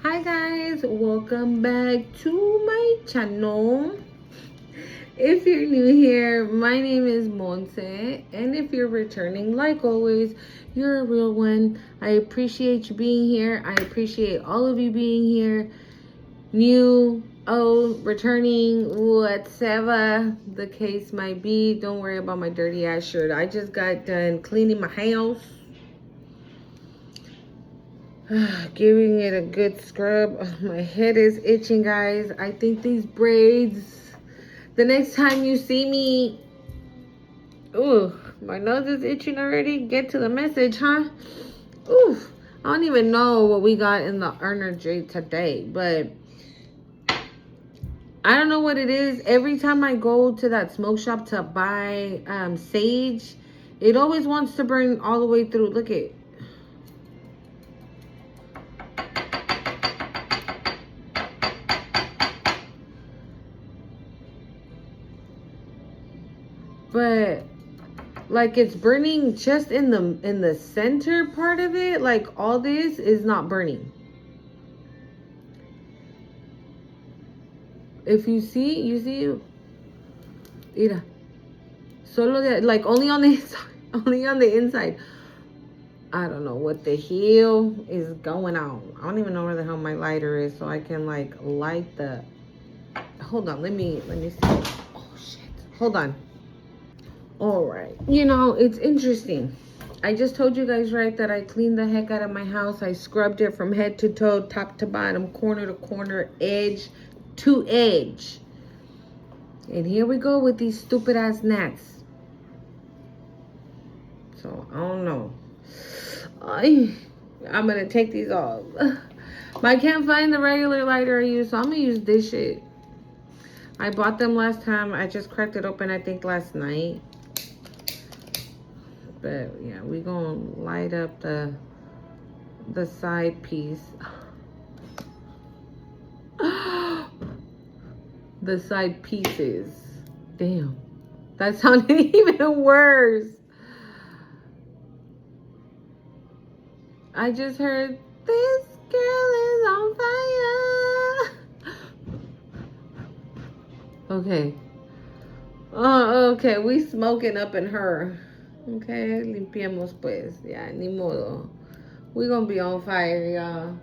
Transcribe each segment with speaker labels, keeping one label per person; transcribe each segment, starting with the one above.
Speaker 1: Hi guys, welcome back to my channel. If you're new here, my name is Monse, and if you're returning, like always, you're a real one. I appreciate you being here. I appreciate all of you being here. New, old, returning, whatever the case might be. Don't worry about my dirty ass shirt. I just got done cleaning my house. Giving it a good scrub. My head is itching, guys. I think these braids, the next time you see me, ooh, my nose is itching already. Get to the message, huh? Ooh, I don't even know what we got in the energy today, but I don't know what it is. Every time I go to that smoke shop to buy sage, it always wants to burn all the way through. Look at. But like it's burning just in the center part of it. Like all this is not burning. If you see mira, solo de, like only on the inside, only on the inside. I don't know what the hell is going on. I don't even know where the hell my lighter is, so I can like light the. Hold on, let me see. Oh shit, hold on. All right, you know, it's interesting. I just told you guys, right, that I cleaned the heck out of my house. I scrubbed it from head to toe, top to bottom, corner to corner, edge to edge. And here we go with these stupid ass gnats. So I don't know. I'm gonna take these off. But I can't find the regular lighter I use, so I'm gonna use this shit. I bought them last time. I just cracked it open, I think, last night. But yeah, we gonna light up the side piece. The side pieces. Damn, that sounded even worse. I just heard this girl is on fire. Okay. Oh, okay, we smoking up in her. Okay, limpiemos pues. Yeah, ni modo. We gonna be on fire, y'all.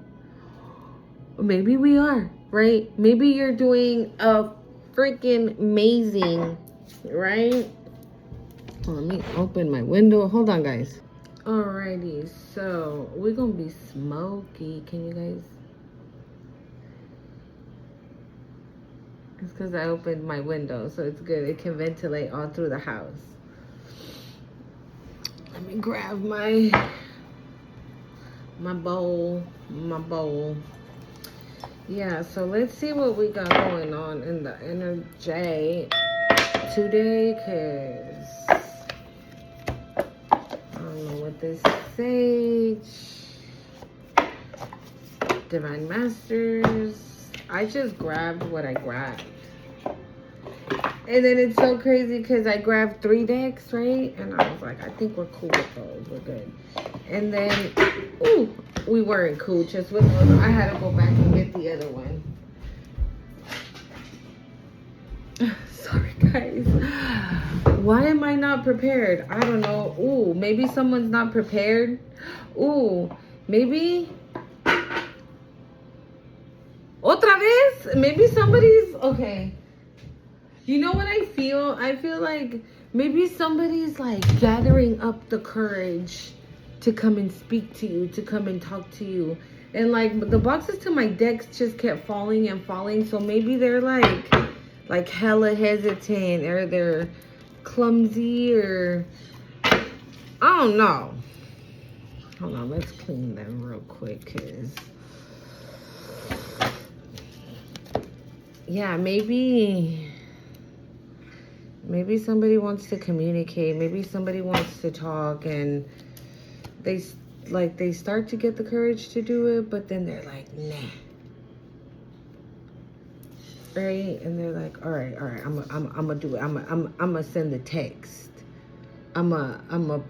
Speaker 1: Maybe we are, right? Maybe you're doing a freaking amazing, right? Let me open my window. Hold on, guys. Alrighty, so we're gonna be smoky. Can you guys? It's because I opened my window, so it's good. It can ventilate all through the house. Let me grab my bowl. Yeah, so let's see what we got going on in the energy today, because I don't know what this sage, Divine Masters. I just grabbed what I grabbed. And then it's so crazy because I grabbed 3 decks, right? And I was like, I think we're cool with those. We're good. And then, ooh, we weren't cool just with those. I had to go back and get the other one. Sorry, guys. Why am I not prepared? I don't know. Ooh, maybe someone's not prepared. Ooh, maybe. Otra vez? Maybe somebody's, okay. You know what I feel? I feel like maybe somebody's like gathering up the courage to come and speak to you, to come and talk to you. And like the boxes to my decks just kept falling and falling. So maybe they're like hella hesitant, or they're clumsy, or I don't know. Hold on, let's clean them real quick, cause yeah, maybe somebody wants to communicate. Maybe somebody wants to talk, and they start to get the courage to do it, but then they're like, nah. Right? And they're like, all right, I'm gonna do it. I'm gonna send the text. I'm gonna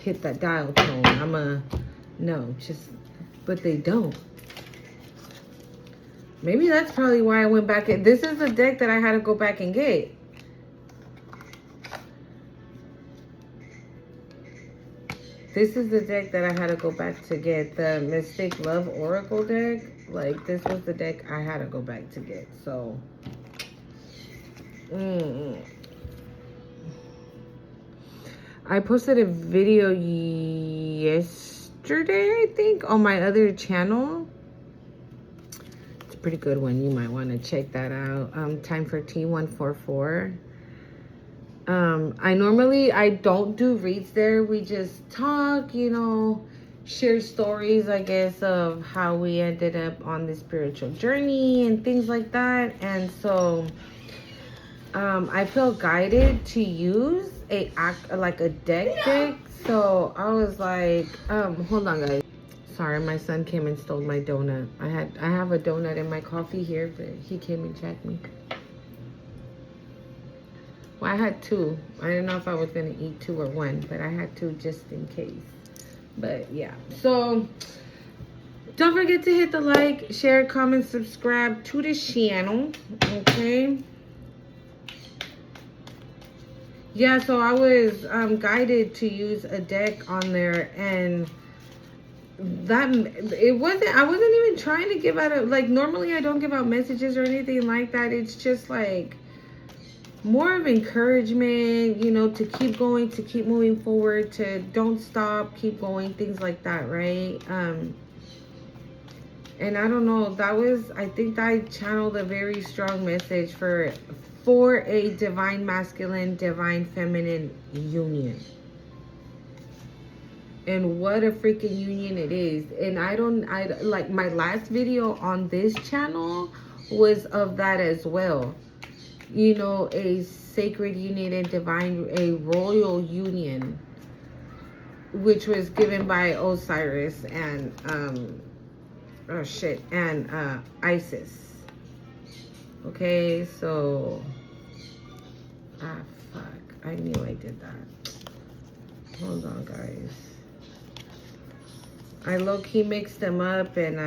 Speaker 1: hit that dial tone. No, just, but they don't. Maybe that's probably why I went back. This is the deck that I had to go back and get. This is the deck that I had to go back to get. The Mystic Love Oracle deck. Like, this was the deck I had to go back to get. So, I posted a video yesterday, I think, on my other channel. It's a pretty good one. You might want to check that out. Time for Tea 144. I don't do reads there. We just talk, you know, share stories, I guess, of how we ended up on this spiritual journey and things like that. And so I felt guided to use a deck. So I was like, hold on, guys. Sorry, my son came and stole my donut. I have a donut in my coffee here, but he came and checked me. Well, I had two. I didn't know if I was going to eat two or one, but I had two just in case. But yeah. So, don't forget to hit the like, share, comment, subscribe to the channel. Okay? Yeah, so I was guided to use a deck on there, and I wasn't even trying to give out normally I don't give out messages or anything like that. It's just like more of encouragement, you know, to keep going, to keep moving forward, to don't stop, keep going, things like that, right? And I don't know, I think I channeled a very strong message for a divine masculine, divine feminine union. And what a freaking union it is. And I like my last video on this channel was of that as well. You know, a sacred union and a royal union, which was given by Osiris and Isis. Okay, so fuck, I knew I did that. Hold on, guys. I low-key mixed them up, and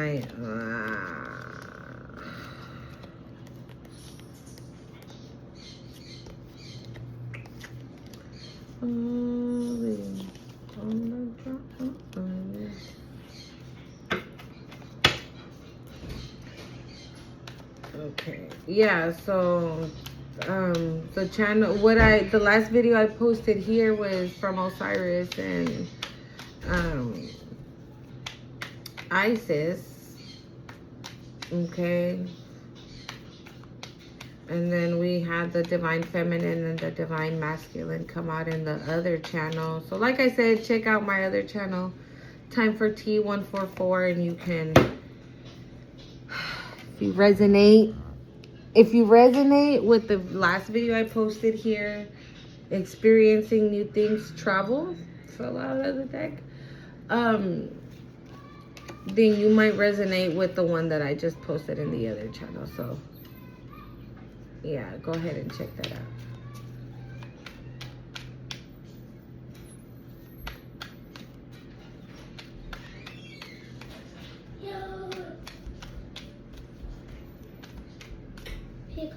Speaker 1: okay, yeah, so the channel, the last video I posted here was from Osiris and Isis. Okay, and then we had the divine feminine and the divine masculine come out in the other channel. So like I said, check out my other channel, Time for Tea 144, and you can, if you resonate with the last video I posted here, experiencing new things, travel, fell out of the deck, then you might resonate with the one that I just posted in the other channel. So yeah, go ahead and check that out.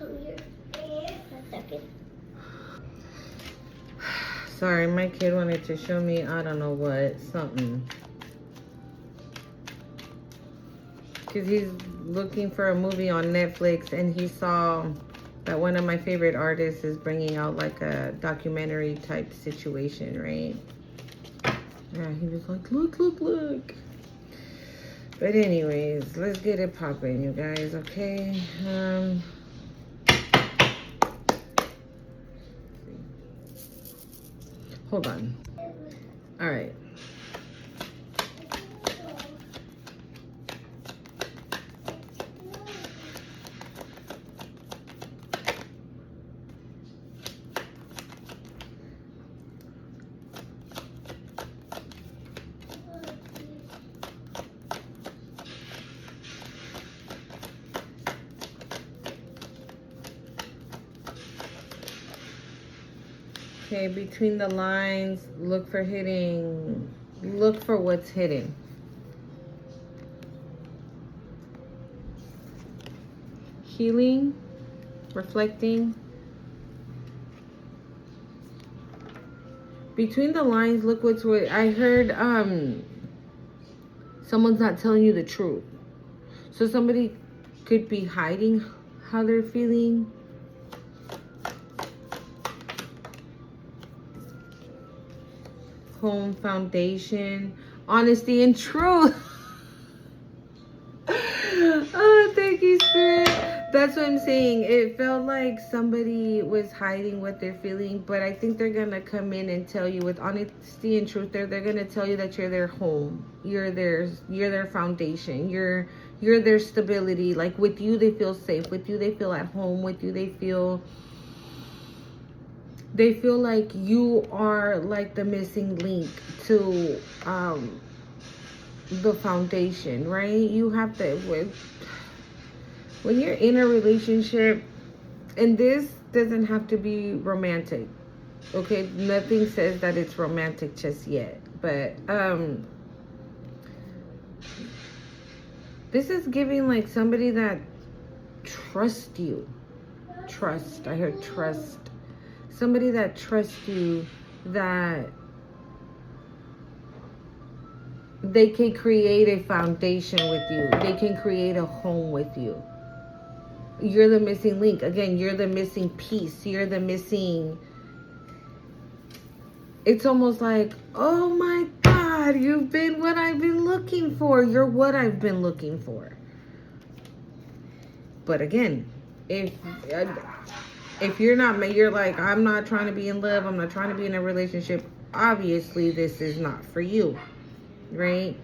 Speaker 2: Come here. A second.
Speaker 1: Sorry, my kid wanted to show me, I don't know what, something. Because he's looking for a movie on Netflix, and he saw that one of my favorite artists is bringing out like a documentary type situation, right? Yeah, he was like, look, look, look. But anyways, let's get it popping, you guys, okay? Hold on. All right. Okay, between the lines, look for what's hidden. healing, reflecting. Between the lines, look what's what I heard. Someone's not telling you the truth. So somebody could be hiding how they're feeling. Home, foundation, honesty and truth. Oh, thank you, Spirit. That's what I'm saying. It felt like somebody was hiding what they're feeling, but I think they're gonna come in and tell you with honesty and truth. They're gonna tell you that you're their home. You're their foundation. You're their stability. Like with you, they feel safe. With you, they feel at home. With you, they feel like you are like the missing link to the foundation, right? You have to, when you're in a relationship, and this doesn't have to be romantic, okay? Nothing says that it's romantic just yet, but this is giving like somebody that trusts you. Trust, I heard trust. Somebody that trusts you, that they can create a foundation with you. They can create a home with you. You're the missing link. Again, you're the missing piece. You're the missing... It's almost like, oh my God, you've been what I've been looking for. You're what I've been looking for. But again, if you're not, you're like, I'm not trying to be in love. I'm not trying to be in a relationship. Obviously, this is not for you. Right?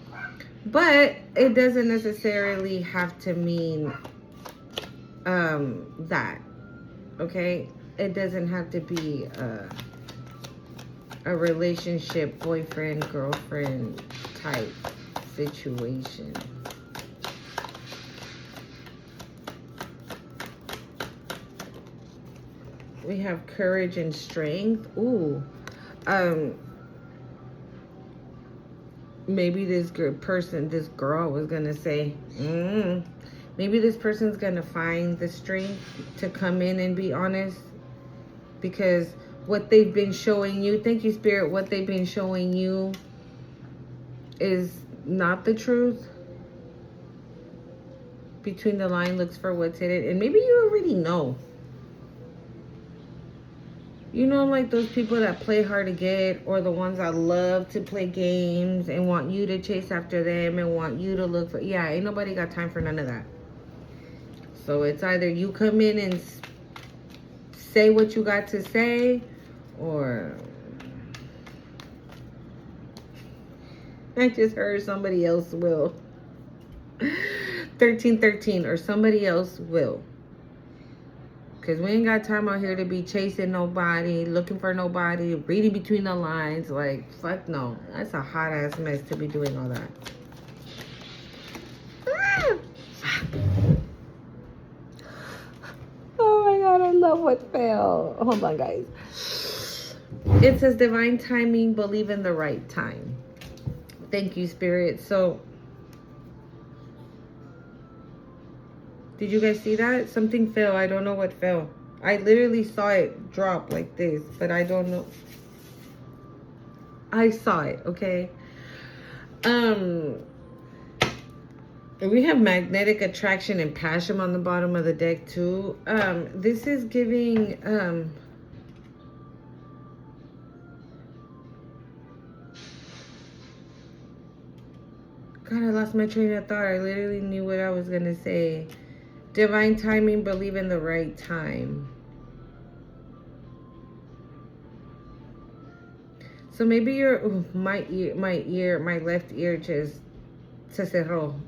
Speaker 1: But it doesn't necessarily have to mean that, okay? It doesn't have to be a relationship, boyfriend, girlfriend type situation. We have courage and strength. Ooh. Maybe this girl was gonna say, maybe this person's gonna find the strength to come in and be honest, because what they've been showing you, thank you, Spirit, what they've been showing you is not the truth. Between the line, looks for what's hidden, and maybe you already know. You know, like those people that play hard to get, or the ones that love to play games and want you to chase after them and want you to look for... Yeah, ain't nobody got time for none of that. So it's either you come in and say what you got to say, or... I just heard somebody else will. 1313, or somebody else will. Because we ain't got time out here to be chasing nobody, looking for nobody, reading between the lines. Like, fuck no. That's a hot-ass mess to be doing all that. Oh my God, I love what fell. Hold on, guys. It says divine timing, believe in the right time. Thank you, Spirit. So, did you guys see that? Something fell. I don't know what fell. I literally saw it drop like this, but I don't know. I saw it, okay? We have magnetic attraction and passion on the bottom of the deck too. This is giving God, I lost my train of thought. I literally knew what I was gonna say. Divine timing, believe in the right time. So maybe my left ear just se cerró.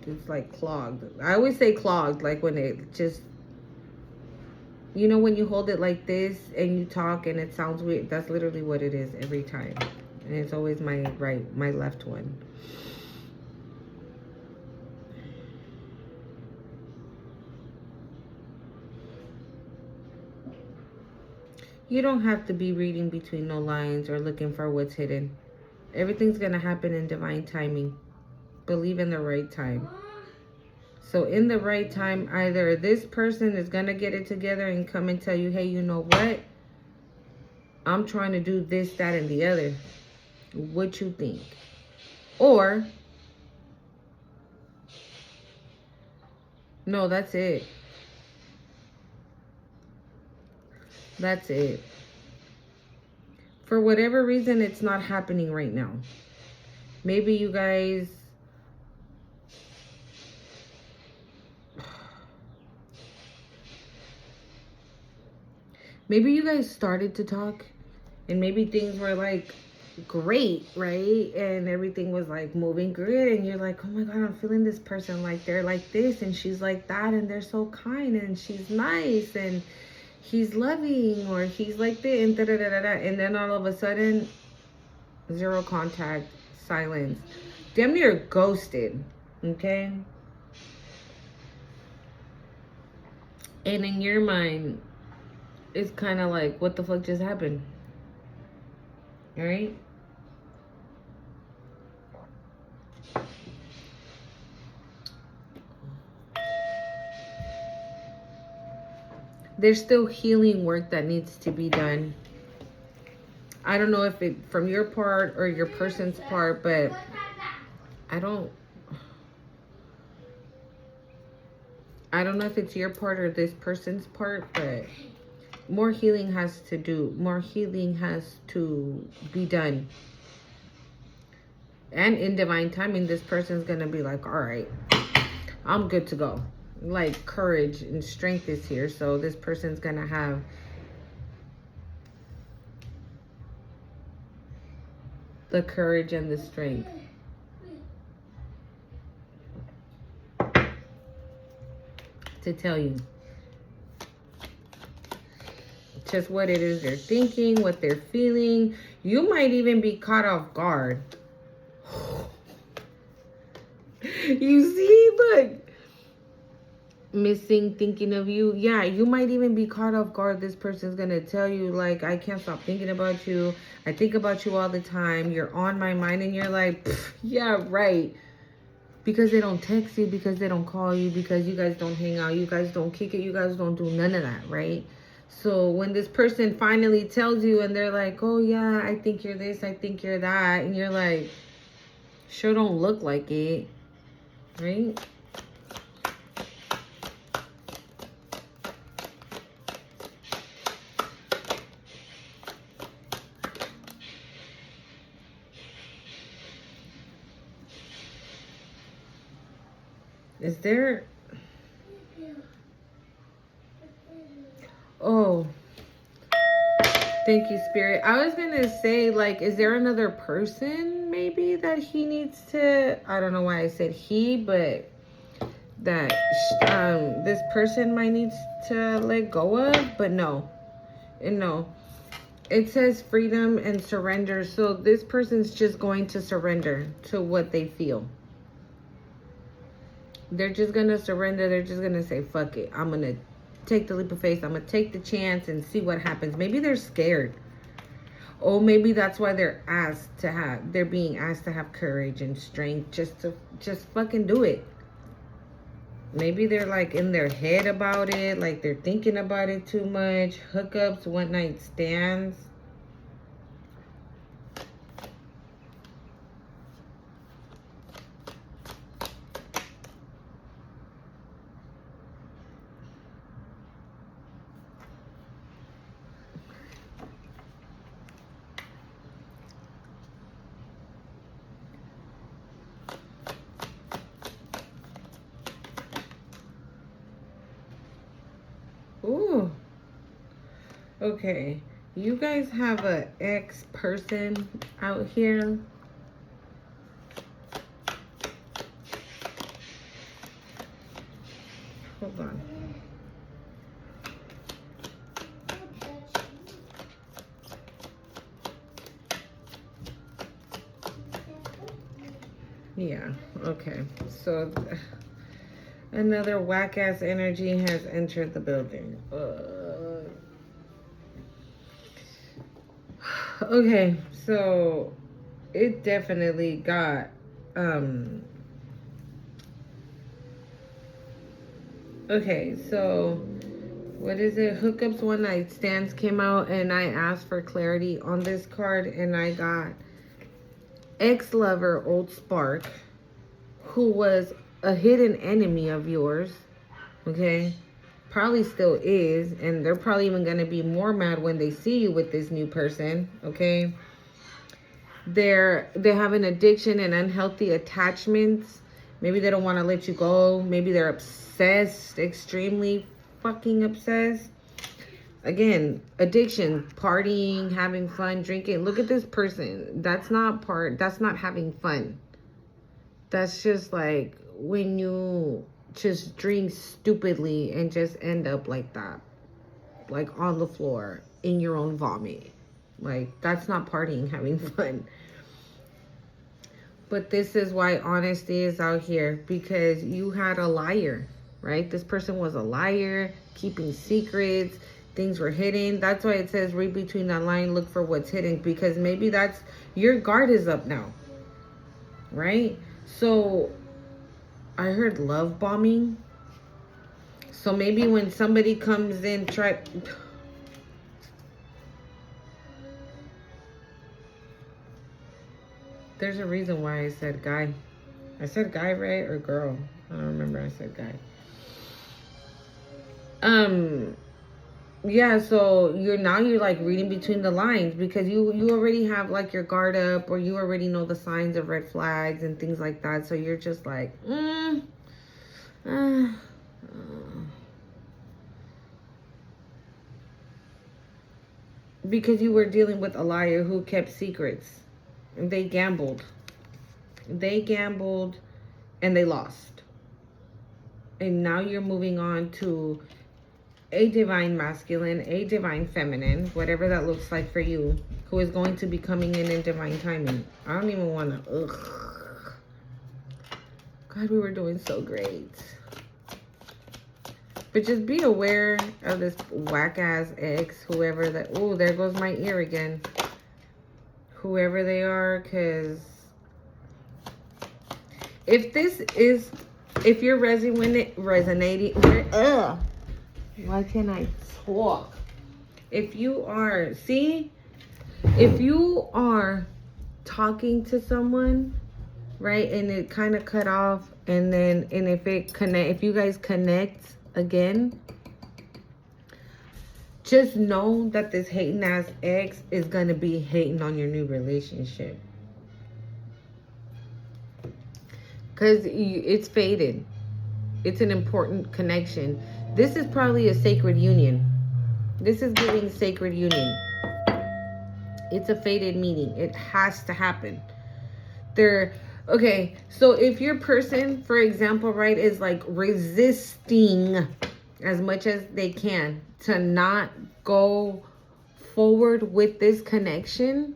Speaker 1: It's like clogged. I always say clogged, like when it just, you know, when you hold it like this and you talk and it sounds weird. That's literally what it is every time. And it's always my left one. You don't have to be reading between no lines or looking for what's hidden. Everything's going to happen in divine timing. Believe in the right time. So in the right time, either this person is going to get it together and come and tell you, hey, you know what? I'm trying to do this, that, and the other. What you think? Or, no, that's it. That's it. For whatever reason, it's not happening right now. Maybe you guys... Maybe you guys started to talk and maybe things were like great, right? And everything was like moving good. And you're like, oh my God, I'm feeling this person. Like they're like this and she's like that. And they're so kind and she's nice and he's loving or he's like this and da-da-da-da-da. And then all of a sudden, zero contact, silence. Damn near ghosted, okay? And in your mind, it's kind of like, what the fuck just happened? All right? There's still healing work that needs to be done. I don't know if it from your part or your person's part, but I don't know if it's your part or this person's part, but more healing has to be done. And in divine timing, this person's gonna be like, all right, I'm good to go. Like courage and strength is here. So this person's gonna have the courage and the strength to tell you just what it is they're thinking, what they're feeling. You might even be caught off guard. You see, look. Missing, thinking of you. Yeah, you might even be caught off guard. This person's gonna tell you, like, I can't stop thinking about you. I think about you all the time. You're on my mind. And you're like, yeah, right. Because they don't text you, because they don't call you, because you guys don't hang out, you guys don't kick it, you guys don't do none of that, right? So when this person finally tells you and they're like, oh yeah, I think you're this, I think you're that, and you're like, sure don't look like it, right? Is there... Oh, thank you, Spirit. I was gonna say, like, is there another person maybe that he needs to... I don't know why I said he, but that this person might need to let go of, but no. And no. It says freedom and surrender. So this person's just going to surrender to what they feel. They're just going to surrender. They're just going to say, fuck it. I'm going to take the leap of faith. I'm going to take the chance and see what happens. Maybe they're scared. Or maybe that's why they're being asked to have courage and strength just fucking do it. Maybe they're like in their head about it, like they're thinking about it too much. Hookups, one night stands. Ooh. Okay. You guys have an ex-person out here. Hold on. Yeah. Okay. So... another whack-ass energy has entered the building. Okay, so it definitely got Okay, so what is it? Hookups one night stands came out, and I asked for clarity on this card, and I got ex-lover, old spark, who was a hidden enemy of yours. Okay, probably still is, and they're probably even gonna be more mad when they see you with this new person. Okay, they have an addiction and unhealthy attachments. Maybe they don't want to let you go. Maybe they're obsessed, extremely fucking obsessed. Again, addiction, partying, having fun, drinking. Look at this person. That's not having fun. That's just like when you just drink stupidly and just end up like that. Like on the floor in your own vomit. Like, that's not partying, having fun. But this is why honesty is out here, because you had a liar, right? This person was a liar, keeping secrets, things were hidden. That's why it says read between that line, look for what's hidden, because maybe that's your guard is up now, right? So I heard love bombing. So maybe when somebody comes in, there's a reason why I said guy. I said guy, right? Or girl? I don't remember. I said guy. Yeah, so you're like reading between the lines, because you already have like your guard up, or you already know the signs of red flags and things like that. So you're just like, because you were dealing with a liar who kept secrets. They gambled and they lost, and now you're moving on to a divine masculine, a divine feminine, whatever that looks like for you, who is going to be coming in divine timing. I don't even want to, God, we were doing so great. But just be aware of this whack ass ex, whoever that, oh, there goes my ear again. Whoever they are, because if you're resonating, why can't I talk? If you are talking to someone, right, and it kind of cut off, and if you guys connect again, just know that this hating ass ex is gonna be hating on your new relationship, because it's faded. It's an important connection. This is probably a sacred union. This is giving sacred union. It's a faded meaning. It has to happen. Okay, so if your person, for example, right, is like resisting as much as they can to not go forward with this connection,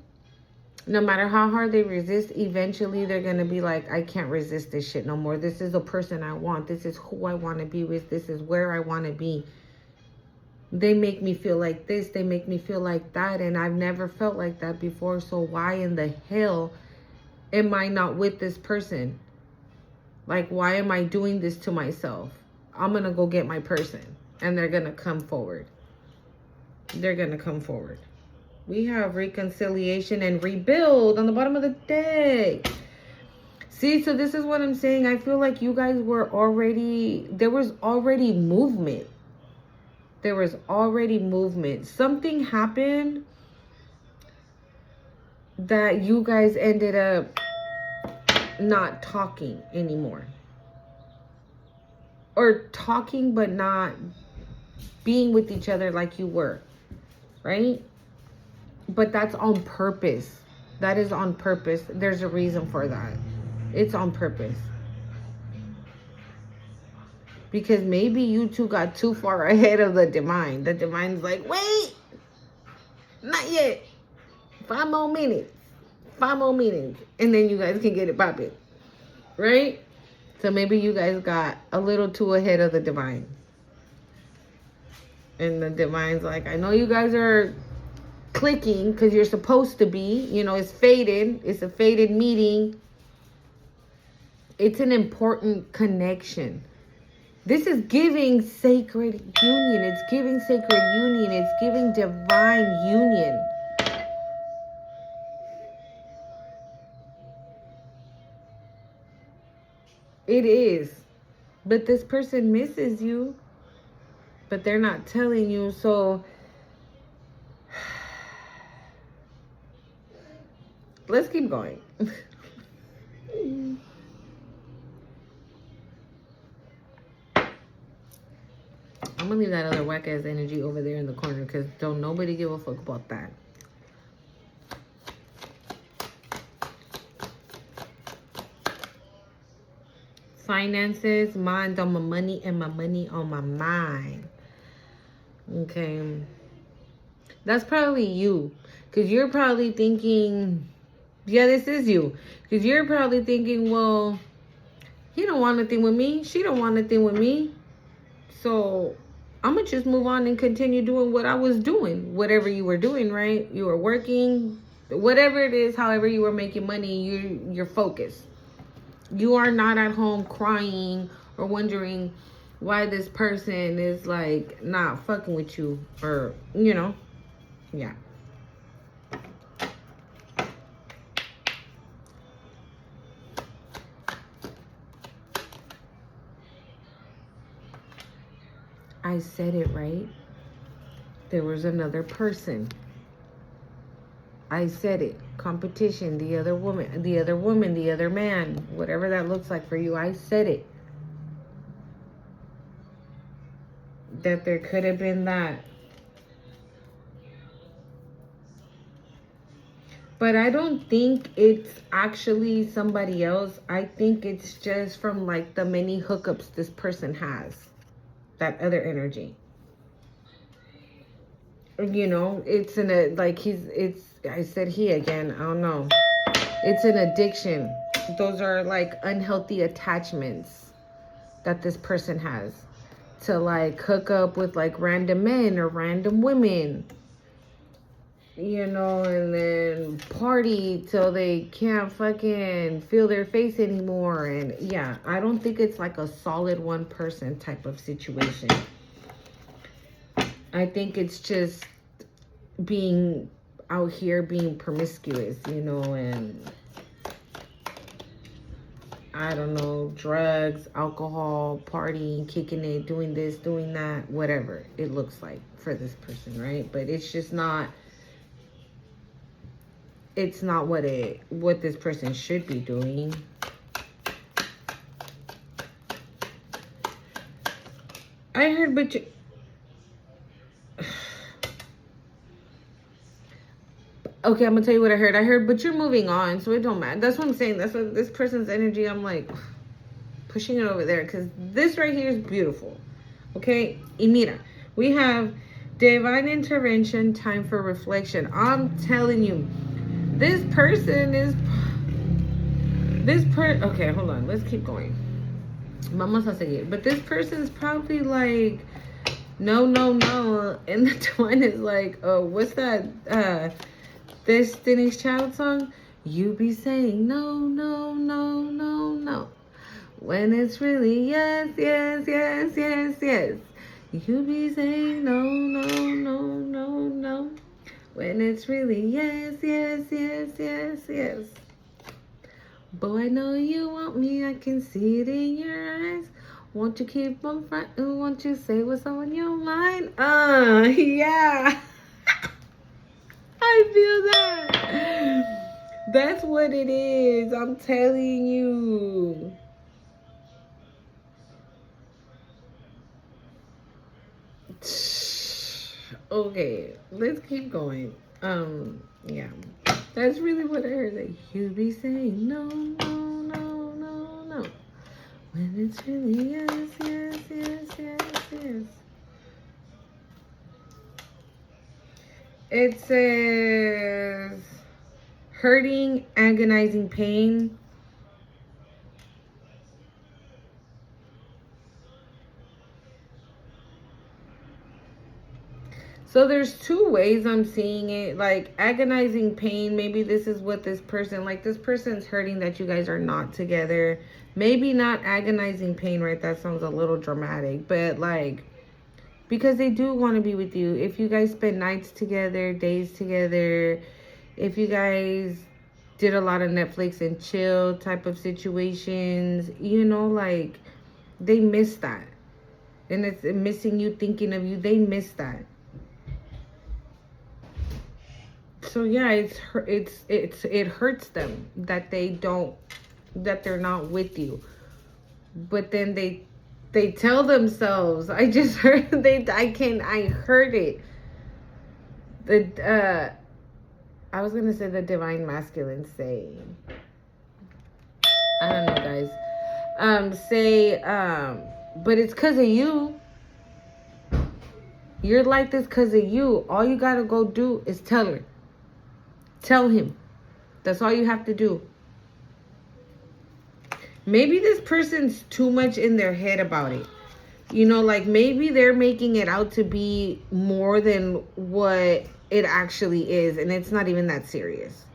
Speaker 1: no matter how hard they resist, eventually they're going to be like, I can't resist this shit no more. This is the person I want. This is who I want to be with. This is where I want to be. They make me feel like this. They make me feel like that. And I've never felt like that before. So why in the hell am I not with this person? Like, why am I doing this to myself? I'm going to go get my person. And they're going to come forward. They're going to come forward. We have reconciliation and rebuild on the bottom of the deck. See, so this is what I'm saying. I feel like you guys were there was already movement. There was already movement. Something happened that you guys ended up not talking anymore. Or talking but not being with each other like you were. Right? But that's on purpose. That is on purpose. There's a reason for that. It's on purpose. Because maybe you two got too far ahead of the divine. The divine's like, wait, not yet. 5 more minutes. 5 more minutes. And then you guys can get it popping. Right? So maybe you guys got a little too ahead of the divine. And the divine's like, I know you guys are clicking because you're supposed to be. You know, it's faded. It's a faded meeting. It's an important connection. This is giving sacred union. It's giving sacred union. It's giving divine union. It is. But this person misses you. But they're not telling you. So let's keep going. I'm gonna leave that other whack ass energy over there in the corner because don't nobody give a fuck about that. Finances, mind on my money, and my money on my mind. Okay. That's probably you. Because you're probably thinking, yeah, this is you. Because you're probably thinking, well, he don't want nothing with me. She don't want nothing with me. So I'm going to just move on and continue doing what I was doing. Whatever you were doing, right? You were working. Whatever it is, however you were making money, you're focused. You are not at home crying or wondering why this person is like not fucking with you or, you know, yeah. I said it right. There was another person. I said it. Competition, the other woman, the other man, whatever that looks like for you. I said it. That there could have been that. But I don't think it's actually somebody else. I think it's just from like the many hookups this person has. That other energy. You know, it's I said he again, I don't know. It's an addiction. Those are like unhealthy attachments that this person has to like hook up with like random men or random women, you know, and then party till they can't fucking feel their face anymore. And yeah, I don't think it's like a solid one person type of situation. I think it's just being out here being promiscuous, you know, and I don't know, drugs, alcohol, partying, kicking it, doing this, doing that, whatever it looks like for this person, right? But it's just not, it's not what this person should be doing. I heard, but you, okay, I'm gonna tell you what I heard. I heard, but you're moving on, so it don't matter. That's what I'm saying. That's what this person's energy, I'm like pushing it over there because this right here is beautiful. Okay, y mira, we have divine intervention, time for reflection. I'm telling you, this person is okay, hold on, let's keep going. Vamos a seguir. But this person's probably like, no, and the twin is like, oh, what's that Destiny's Child song? You be saying no, when it's really yes. You be saying no, when it's really yes. Boy, I know you want me, I can see it in your eyes. Won't you keep on fighting? Won't you say what's on your mind? Yeah. I feel that. That's what it is. I'm telling you. Okay, let's keep going. Yeah. That's really what I heard. That you be saying no. When it's really yes. It says hurting, agonizing pain. So there's two ways I'm seeing it. Like agonizing pain, maybe this is what this person, like this person's hurting that you guys are not together, maybe not agonizing pain, right? That sounds a little dramatic, but like, because they do want to be with you. If you guys spend nights together, days together, if you guys did a lot of Netflix and chill type of situations, you know, like, they miss that. And it's missing you, thinking of you. They miss that. So yeah, it hurts them that they're not with you. But then they tell themselves, I just heard I heard it. I was gonna say the divine masculine saying. I don't know, guys. But it's because of you. You're like this because of you. All you gotta go do is tell her. Tell him. That's all you have to do. Maybe this person's too much in their head about it. You know, like, maybe they're making it out to be more than what it actually is. And it's not even that serious.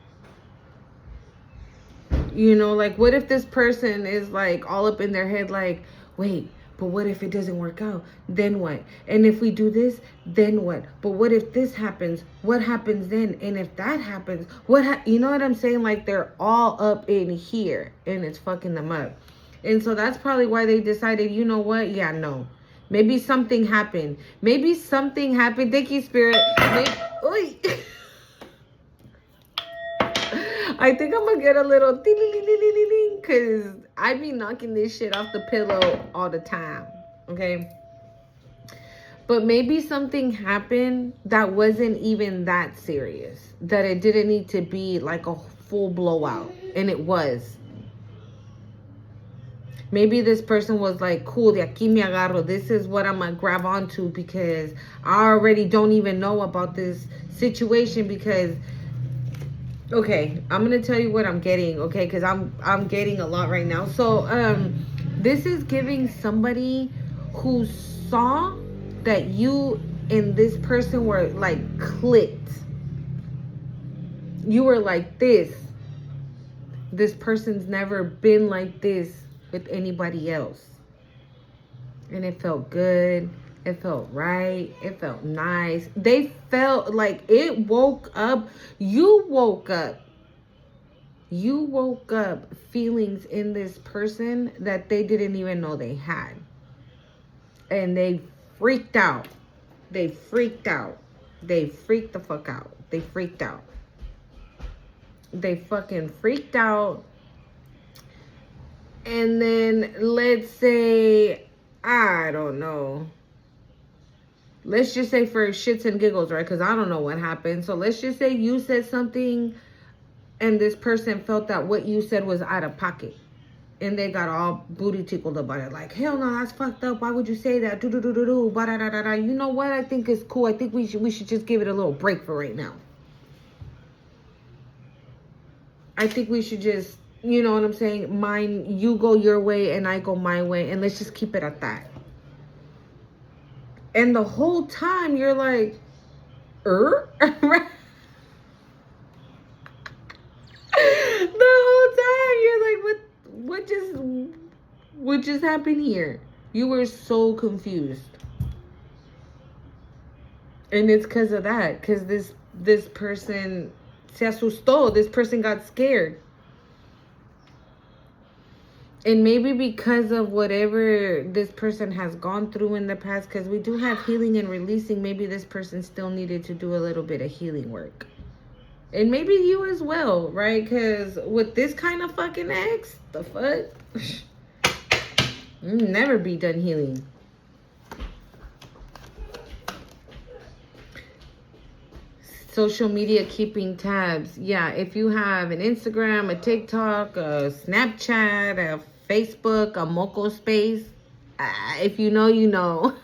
Speaker 1: You know, like, what if this person is like all up in their head, like, wait, but what if it doesn't work out? Then what? And if we do this, then what? But what if this happens? What happens then? And if that happens, you know what I'm saying? Like, they're all up in here and it's fucking them up. And so that's probably why they decided, you know what? Yeah, no. Maybe something happened. Maybe something happened. Thank you, Spirit. I think I'm gonna get a little ding because I be knocking this shit off the pillow all the time. Okay. But maybe something happened that wasn't even that serious. That it didn't need to be like a full blowout. And it was. Maybe this person was like, cool, de aquí me agarro. This is what I'm going to grab onto because I already don't even know about this situation because, okay, I'm going to tell you what I'm getting, okay, because I'm getting a lot right now. So, this is giving somebody who saw that you and this person were like clicked. You were like this. This person's never been like this with anybody else. And it felt good. It felt right. It felt nice. They felt like it woke up. You woke up. You woke up feelings in this person that they didn't even know they had. And they freaked out. They freaked out. They freaked the fuck out. They freaked out. They fucking freaked out. And then let's say, I don't know. Let's just say for shits and giggles, right? Because I don't know what happened. So let's just say you said something and this person felt that what you said was out of pocket. And they got all booty tickled about it. Like, hell no, that's fucked up. Why would you say that? Do-do-do-do-do. Ba-da-da-da-da. You know what? I think it's cool. I think we should just give it a little break for right now. I think we should just, you know what I'm saying? You go your way and I go my way. And let's just keep it at that. And the whole time you're like, The whole time you're like, what just happened here? You were so confused. And it's because of that. Because this person se asustó. This person got scared. And maybe because of whatever this person has gone through in the past, because we do have healing and releasing, maybe this person still needed to do a little bit of healing work. And maybe you as well, right? Because with this kind of fucking ex, the fuck? You'll never be done healing. Social media keeping tabs. Yeah, if you have an Instagram, a TikTok, a Snapchat, a Facebook, a Moco Space, if you know, you know.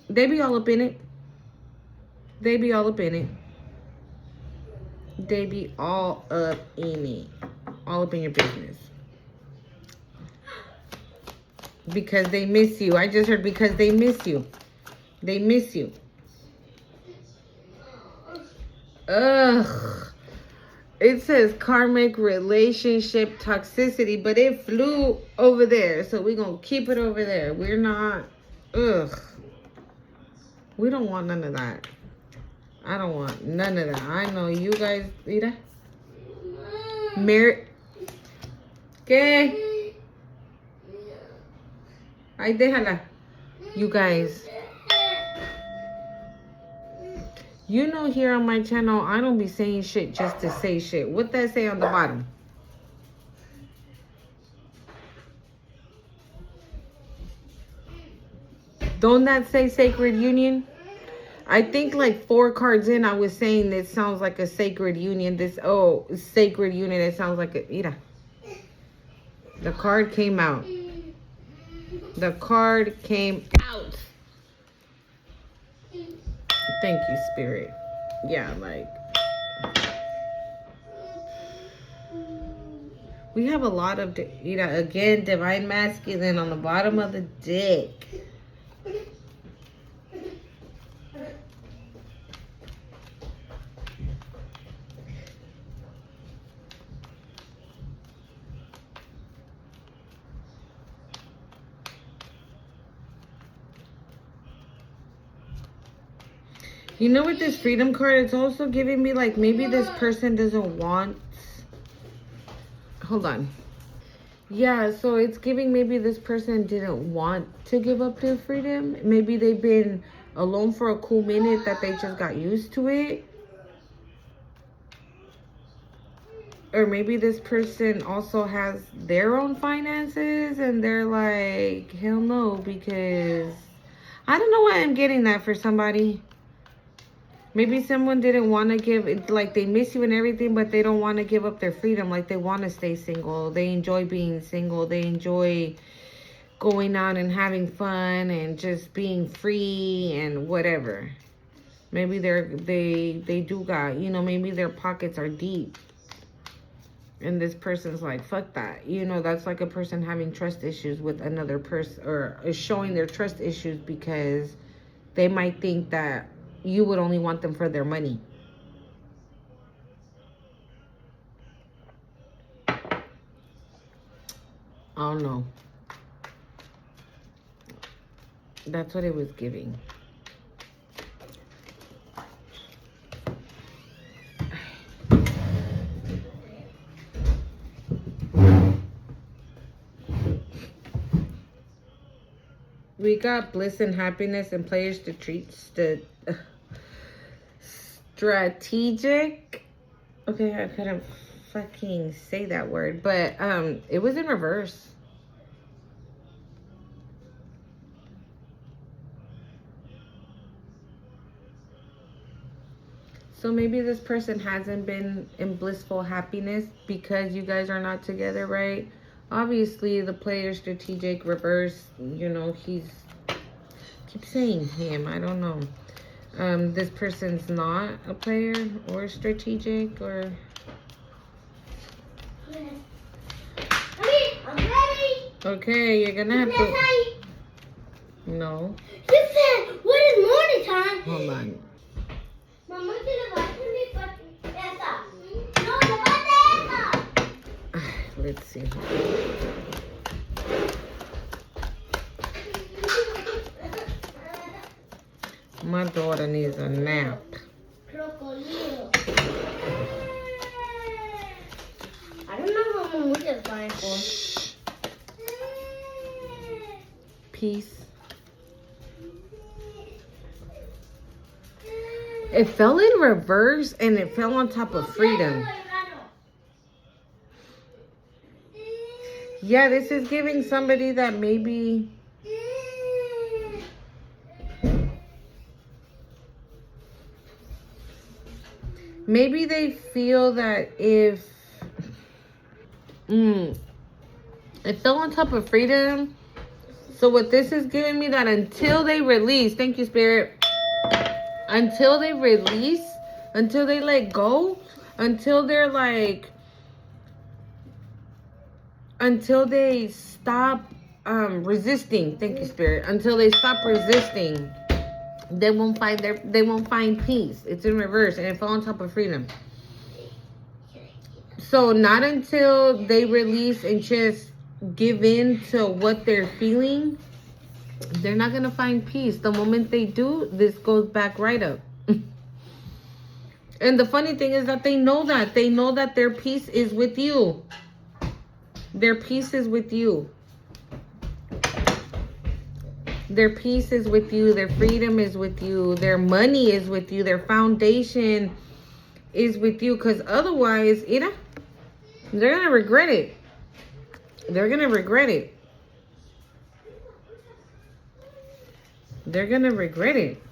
Speaker 1: They be all up in it. They be all up in it. They be all up in it. All up in your business. Because they miss you. I just heard because they miss you. They miss you. Ugh. It says karmic relationship toxicity, but it flew over there. So we're going to keep it over there. We're not, ugh. We don't want none of that. I don't want none of that. I know you guys, mira. Mary. ¿Qué? Ay, déjala. You guys. You know here on my channel, I don't be saying shit just to say shit. What that say on the bottom? Don't that say sacred union? I think like 4 cards in, I was saying it sounds like a sacred union. Sacred union. It sounds like a, mira. The card came out. The card came out. Thank you, Spirit. Yeah, like. We have a lot of, again, divine masculine on the bottom of the deck. You know, with this freedom card, it's also giving me like maybe this person doesn't want. Hold on. Yeah, so it's giving maybe this person didn't want to give up their freedom. Maybe they've been alone for a cool minute that they just got used to it. Or maybe this person also has their own finances and they're like, hell no, because I don't know why I'm getting that for somebody. Maybe someone didn't want to give it, like they miss you and everything, but they don't want to give up their freedom. Like they want to stay single. They enjoy being single. They enjoy going out and having fun and just being free and whatever. Maybe they do got, maybe their pockets are deep. And this person's like, fuck that. That's like a person having trust issues with another person, or is showing their trust issues because they might think that you would only want them for their money. I don't know. That's what it was giving. We got bliss and happiness and players to treat strategic. Okay, I couldn't fucking say that word, but it was in reverse. So maybe this person hasn't been in blissful happiness because you guys are not together, right? Obviously, the player strategic reverse, he's, keep saying him, I don't know. This person's not a player or strategic or...
Speaker 2: I'm ready.
Speaker 1: Okay, you're gonna have to... No.
Speaker 2: You said, what is morning time?
Speaker 1: Hold on.
Speaker 2: Mama, no,
Speaker 1: let's see. My daughter needs a nap.
Speaker 2: I don't know how much it's buying for.
Speaker 1: Peace. It fell in reverse and it fell on top of freedom. Yeah, this is giving somebody that maybe... Maybe they feel that if... it fell on top of freedom. So what this is giving me, that until they release... Thank you, Spirit. Until they release, until they let go, until they're like, until they stop resisting. Thank you, Spirit. Until they stop resisting, they won't find peace. It's in reverse and it fell on top of freedom. So not until they release and just give in to what they're feeling, they're not going to find peace. The moment they do, this goes back right up. And the funny thing is that they know that. They know that their peace is with you. Their peace is with you. Their peace is with you. Their freedom is with you. Their money is with you. Their foundation is with you. Because otherwise, you know, they're going to regret it. They're going to regret it. They're going to regret it.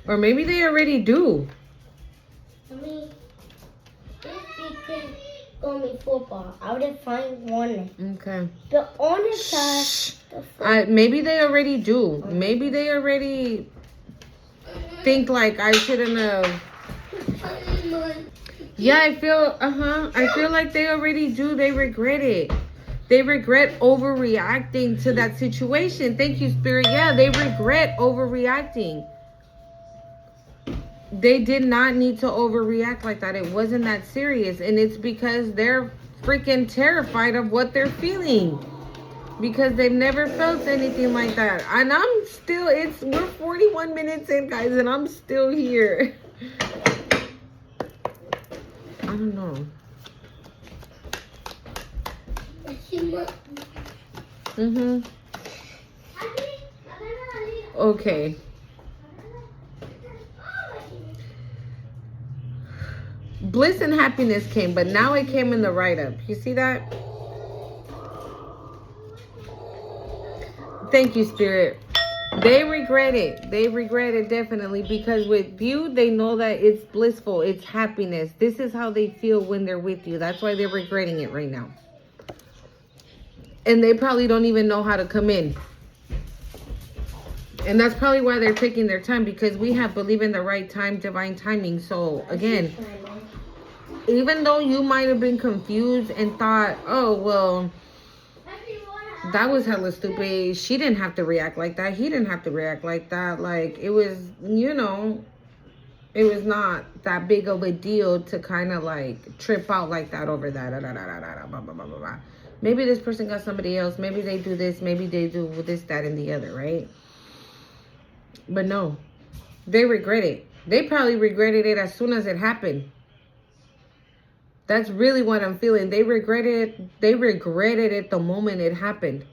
Speaker 1: Or maybe they already do.
Speaker 2: I mean, if we could go me football, I would find one.
Speaker 1: Okay.
Speaker 2: The on the side.
Speaker 1: Maybe they already do. Maybe they already think like I shouldn't have. Yeah, I feel like they already do. They regret it. They regret overreacting to that situation. Thank you, Spirit. Yeah, they regret overreacting. They did not need to overreact like that. It wasn't that serious. And it's because they're freaking terrified of what they're feeling. Because they've never felt anything like that. And I'm still, we're 41 minutes in, guys, and I'm still here. I don't know. Okay. Bliss and happiness came, but now it came in the write-up. You see that? Thank you, Spirit. They regret it. They regret it definitely, because with you, they know that it's blissful. It's happiness. This is how they feel when they're with you. That's why they're regretting it right now. And they probably don't even know how to come in. And that's probably why they're taking their time, because we have believe in the right time, divine timing. So again, even though you might have been confused and thought, oh, well, that was hella stupid. She didn't have to react like that. He didn't have to react like that. Like, it was, you know, it was not that big of a deal to kind of like trip out like that over that. Blah, blah, blah, blah, blah. Maybe this person got somebody else. Maybe they do this. Maybe they do this, that, and the other, right? But no, they regret it. They probably regretted it as soon as it happened. That's really what I'm feeling. They regretted it the moment it happened.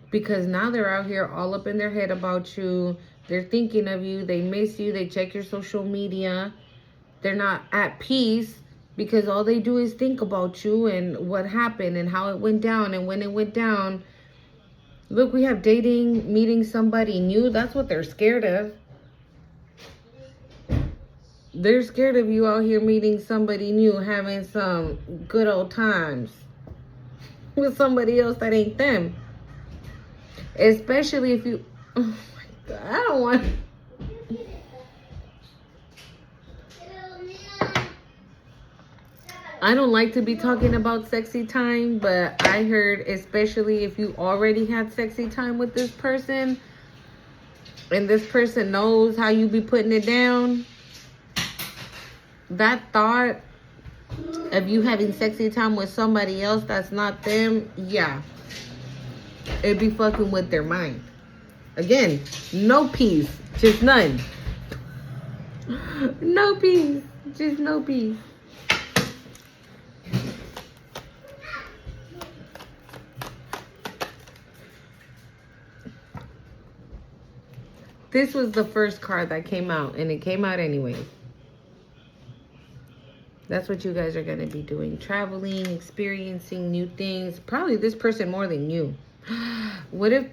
Speaker 1: Because now they're out here all up in their head about you. They're thinking of you. They miss you. They check your social media. They're not at peace because all they do is think about you and what happened and how it went down and when it went down. Look, we have dating, meeting somebody new. That's what they're scared of. They're scared of you out here meeting somebody new, having some good old times with somebody else that ain't them. Especially if you... Oh my God, I don't want... I don't like to be talking about sexy time, but I heard, especially if you already had sexy time with this person, and this person knows how you be putting it down, that thought of you having sexy time with somebody else that's not them, yeah, it'd be fucking with their mind. Again, no peace, just none. No peace, just no peace. This was the first card that came out, and it came out anyway. That's what you guys are going to be doing. Traveling, experiencing new things. Probably this person more than you. What if...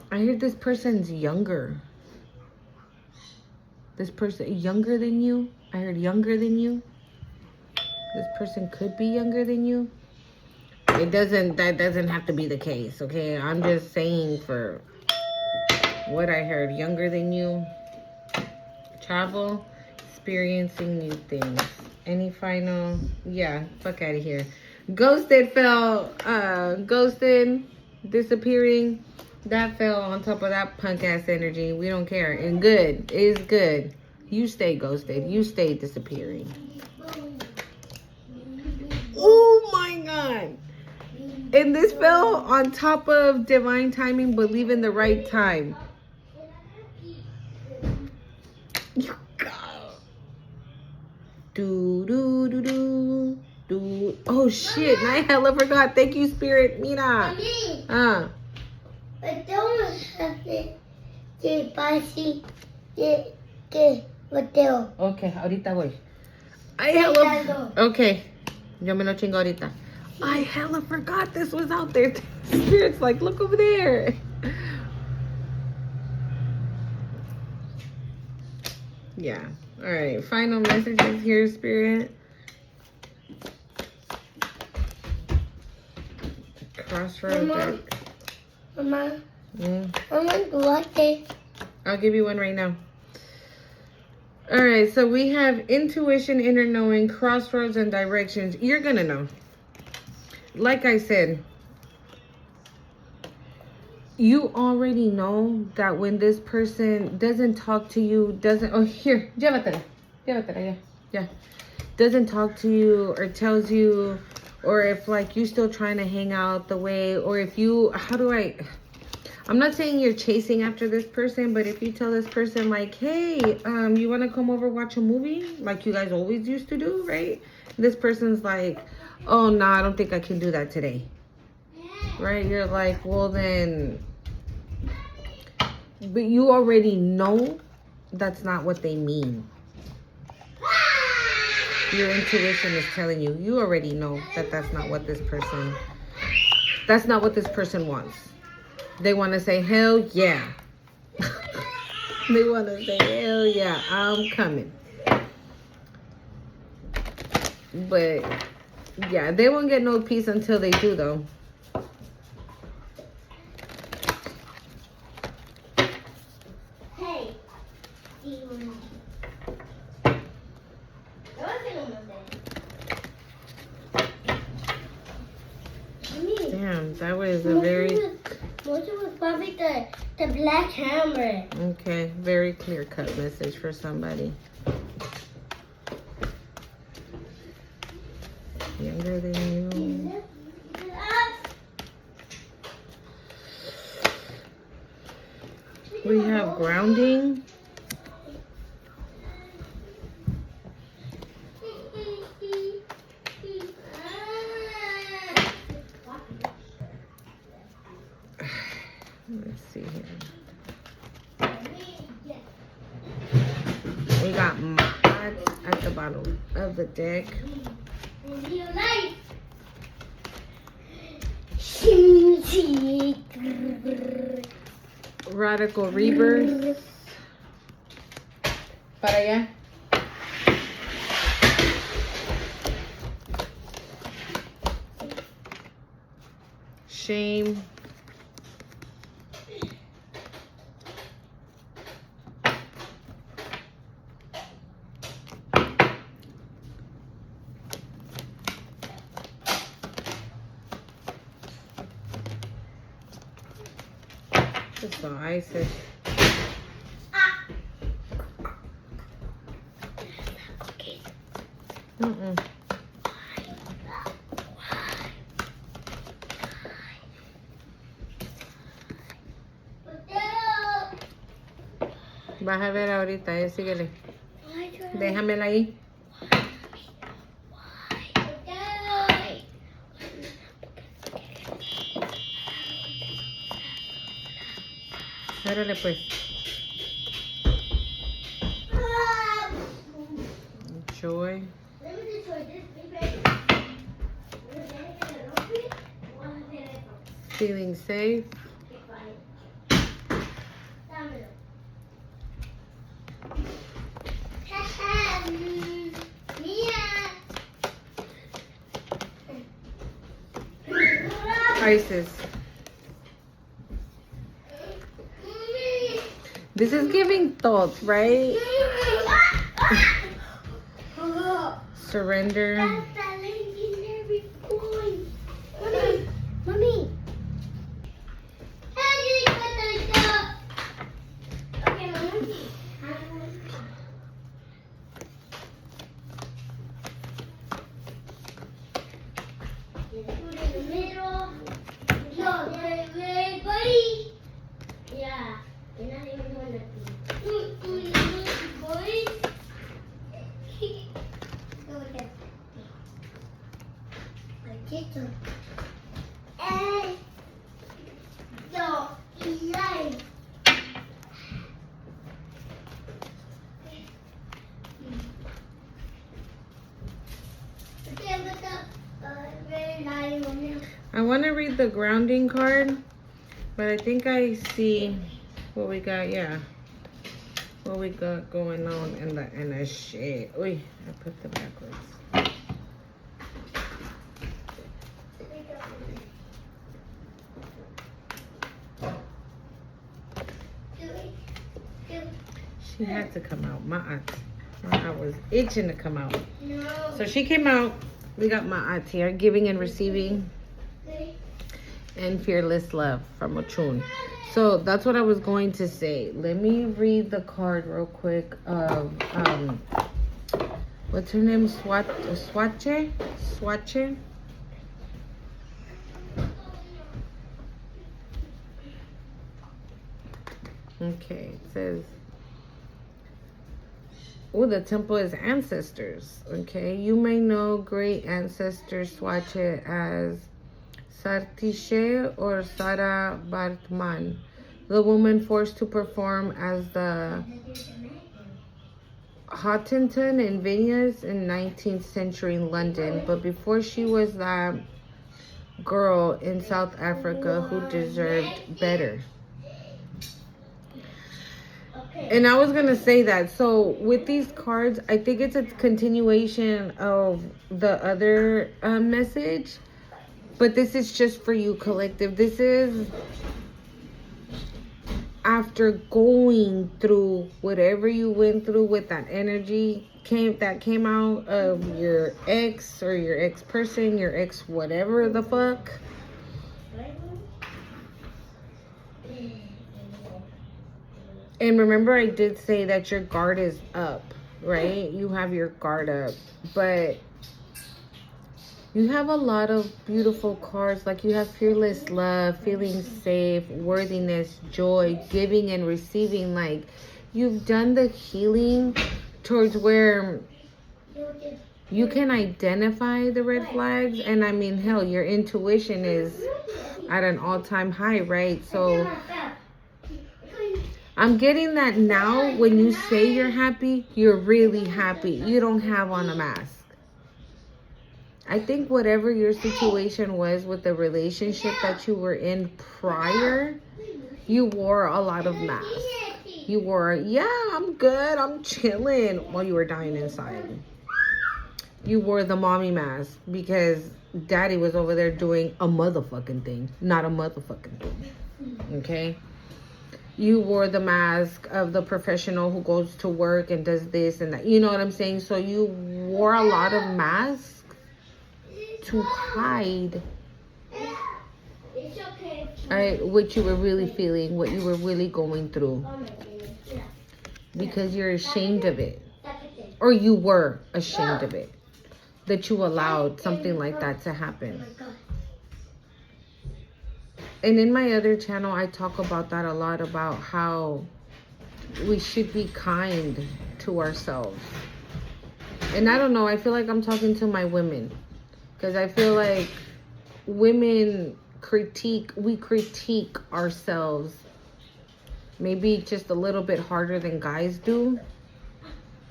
Speaker 1: I heard this person's younger. This person younger than you. I heard younger than you. This person could be younger than you. That doesn't have to be the case, okay? I'm just saying for what I heard. Younger than you. Travel. Experiencing new things. Any final? Yeah, fuck out of here. Ghosted fell. Ghosted. disappearing, that fell on top of that punk ass energy. We don't care. And good is good. You stay ghosted. You stay disappearing. Oh my God. And this fell on top of divine timing, but leaving the right time. You go. Do do do do do. Oh shit! I hella forgot. Thank you, Spirit. Mira.
Speaker 2: I don't have it. Que Mateo.
Speaker 1: Okay, ahorita voy. I hella. Okay, yo me lo chingo ahorita. I hella forgot this was out there. Spirit's like, look over there. Yeah. All right. Final messages here, Spirit. Crossroad deck.
Speaker 2: Mama.
Speaker 1: Mm.
Speaker 2: Mama, what day?
Speaker 1: I'll give you one right now. All right. So we have intuition, inner knowing, crossroads, and directions. You're going to know. Like I said, you already know that when this person doesn't talk to you, here, llévatela, yeah. Doesn't talk to you or tells you, or if like you still trying to hang out the way, or if you, I'm not saying you're chasing after this person, but if you tell this person like, hey, you want to come over watch a movie like you guys always used to do, right? This person's like, oh, no, I don't think I can do that today. Right? You're like, well, then. But you already know that's not what they mean. Your intuition is telling you. You already know that that's not what this person wants. They want to say, hell yeah. They want to say, hell yeah, I'm coming. But, yeah, they won't get no peace until they do, though.
Speaker 2: Hey.
Speaker 1: Damn, that was a very...
Speaker 2: Most was probably the black hammer.
Speaker 1: Okay, very clear-cut message for somebody. Younger than you. We have grounding. Let's see here. We got mods at the bottom of the deck. Radical rebirth. Para allá. Shame. Just so Isis. Vas a ver ahorita, síguele. Déjamela ahí. Órale pues. Joy. Feeling safe. Isis. This is giving thoughts, right? Surrender.
Speaker 2: Mommy.
Speaker 1: I want to read the grounding card, but I think I see what we got. Yeah, what we got going on in the shit. Wait, I put them backwards. She had to come out. My aunt was itching to come out.
Speaker 2: No.
Speaker 1: So she came out. We got my aunt here, giving and receiving, and fearless love from Ochun. So that's what I was going to say. Let me read the card real quick of what's her name? Swatche? Okay, it says, oh, the temple is ancestors. Okay, you may know great ancestor Swatche as Sartishe or Sara Bartman, the woman forced to perform as the Hottentot in vineyards in 19th century in London. But before she was that girl in South Africa who deserved better. And I was going to say that. So with these cards, I think it's a continuation of the other message. But this is just for you, collective. This is after going through whatever you went through with that energy that came out of your ex or your ex person, your ex whatever the fuck. And remember, I did say that your guard is up, right? You have your guard up, but you have a lot of beautiful cards. Like you have fearless love, feeling safe, worthiness, joy, giving and receiving. Like you've done the healing towards where you can identify the red flags. And I mean, hell, your intuition is at an all-time high, right? So I'm getting that now when you say you're happy, you're really happy. You don't have on a mask. I think whatever your situation was with the relationship that you were in prior, you wore a lot of masks. You wore, yeah, I'm good, I'm chilling, while you were dying inside. You wore the mommy mask because daddy was over there doing a motherfucking thing, not a motherfucking thing. Okay? You wore the mask of the professional who goes to work and does this and that. You know what I'm saying? So you wore a lot of masks to hide what you were really feeling, what you were really going through, because you're ashamed of it, or you were ashamed of it, that you allowed something like that to happen. And in my other channel, I talk about that a lot, about how we should be kind to ourselves. And I don't know, I feel like I'm talking to my women, because I feel like women we critique ourselves maybe just a little bit harder than guys do.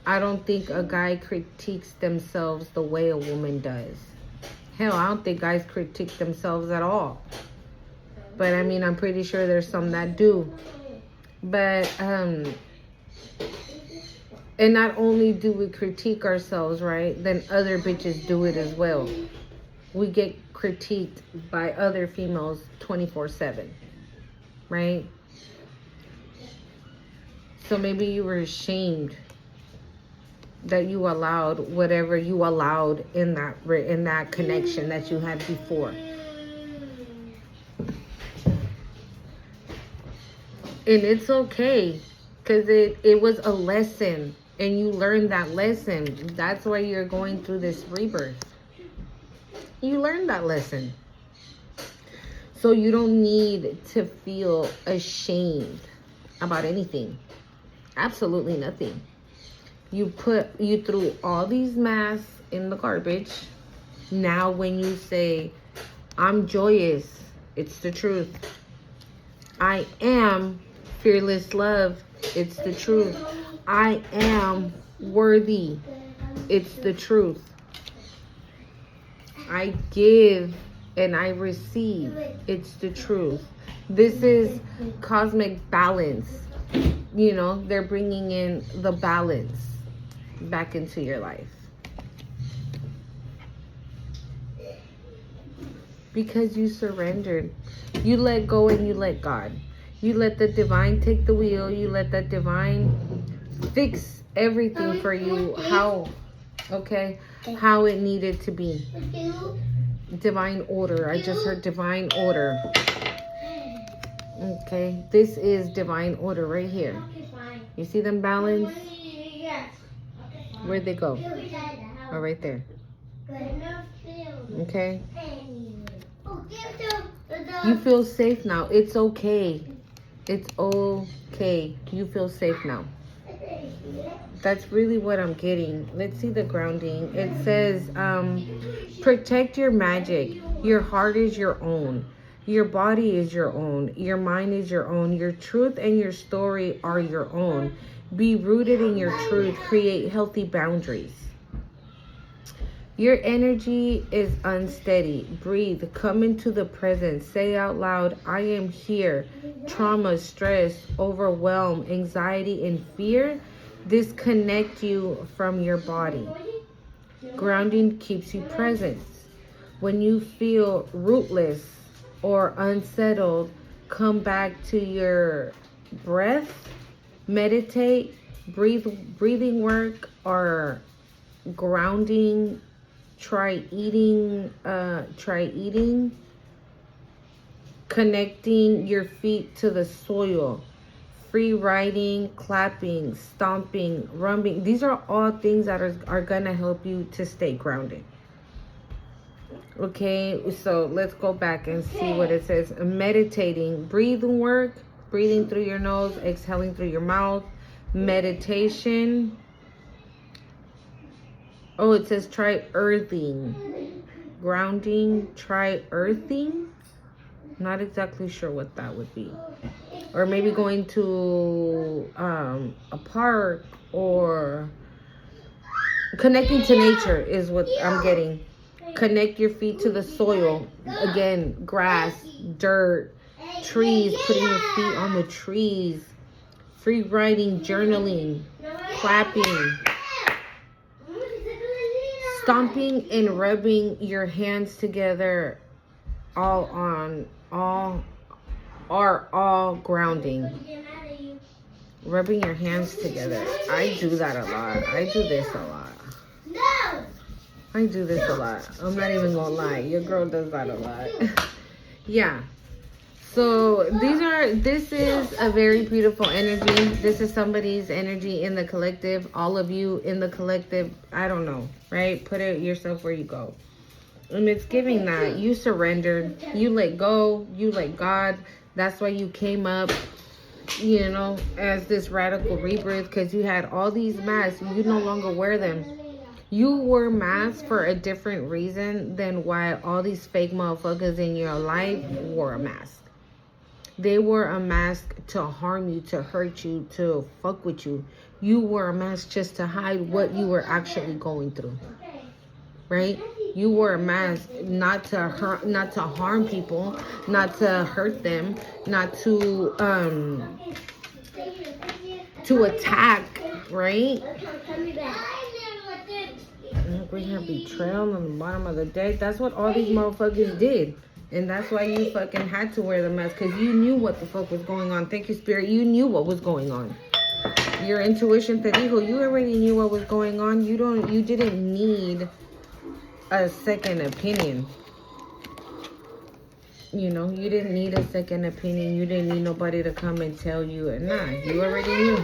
Speaker 1: I don't think a guy critiques themselves the way a woman does. Hell, I don't think guys critique themselves at all. But I mean, I'm pretty sure there's some that do. But, and not only do we critique ourselves, right? Then other bitches do it as well. We get critiqued by other females 24/7, right? So maybe you were ashamed that you allowed whatever you allowed in that connection that you had before. And it's okay, because it was a lesson, and you learned that lesson. That's why you're going through this rebirth. You learned that lesson. So you don't need to feel ashamed about anything. Absolutely nothing. You threw all these masks in the garbage. Now when you say I'm joyous. It's the truth. I am fearless love. It's the truth. I am worthy. It's the truth. I give and I receive. It's the truth. This is cosmic balance. You know, they're bringing in the balance back into your life. Because you surrendered. You let go and you let God. You let the divine take the wheel. You let that divine fix everything for you. How it needed to be. Divine order. I just heard divine order. Okay, this is divine order right here. You see them balance? Where'd they go? Oh, right there. Okay. You feel safe now. It's okay. It's okay. You feel safe now. That's really what I'm getting. Let's see the grounding. It says, protect your magic. Your heart is your own. Your body is your own. Your mind is your own. Your truth and your story are your own. Be rooted in your truth. Create healthy boundaries. Your energy is unsteady. Breathe. Come into the present. Say out loud, I am here. Trauma, stress, overwhelm, anxiety, and fear disconnect you from your body. Grounding keeps you present. When you feel rootless or unsettled, come back to your breath. Meditate. Breathing work or grounding. Try eating, connecting your feet to the soil, free riding, clapping, stomping, rumbling. These are all things that are gonna help you to stay grounded. Okay, so let's go back and see what it says. Meditating, breathing work, breathing through your nose, exhaling through your mouth, meditation. Oh, it says try earthing. Grounding, try earthing. Not exactly sure what that would be. Or maybe going to a park or connecting to nature is what I'm getting. Connect your feet to the soil. Again, grass, dirt, trees, putting your feet on the trees. Free writing, journaling, clapping. Stomping and rubbing your hands together are all grounding. Rubbing your hands together. I do that a lot. I do this a lot. I do this a lot. I'm not even gonna lie. Your girl does that a lot. Yeah. So this is a very beautiful energy. This is somebody's energy in the collective. All of you in the collective. I don't know, right? Put it yourself where you go. And it's giving that you surrendered, you let go, you let God. That's why you came up, you know, as this radical rebirth, because you had all these masks. You no longer wear them. You wore masks for a different reason than why all these fake motherfuckers in your life wore a mask. They wore a mask to harm you, to hurt you, to fuck with you. You wore a mask just to hide what you were actually going through. Right? You wore a mask not to harm people, not to hurt them, not to attack, right? We have betrayal on the bottom of the deck. That's what all these motherfuckers did. And that's why you fucking had to wear the mask, because you knew what the fuck was going on. Thank you, Spirit. You knew what was going on. Your intuition te dijo, you already knew what was going on. You didn't need a second opinion. You know, you didn't need a second opinion. You didn't need nobody to come and tell you. Nah, you already knew.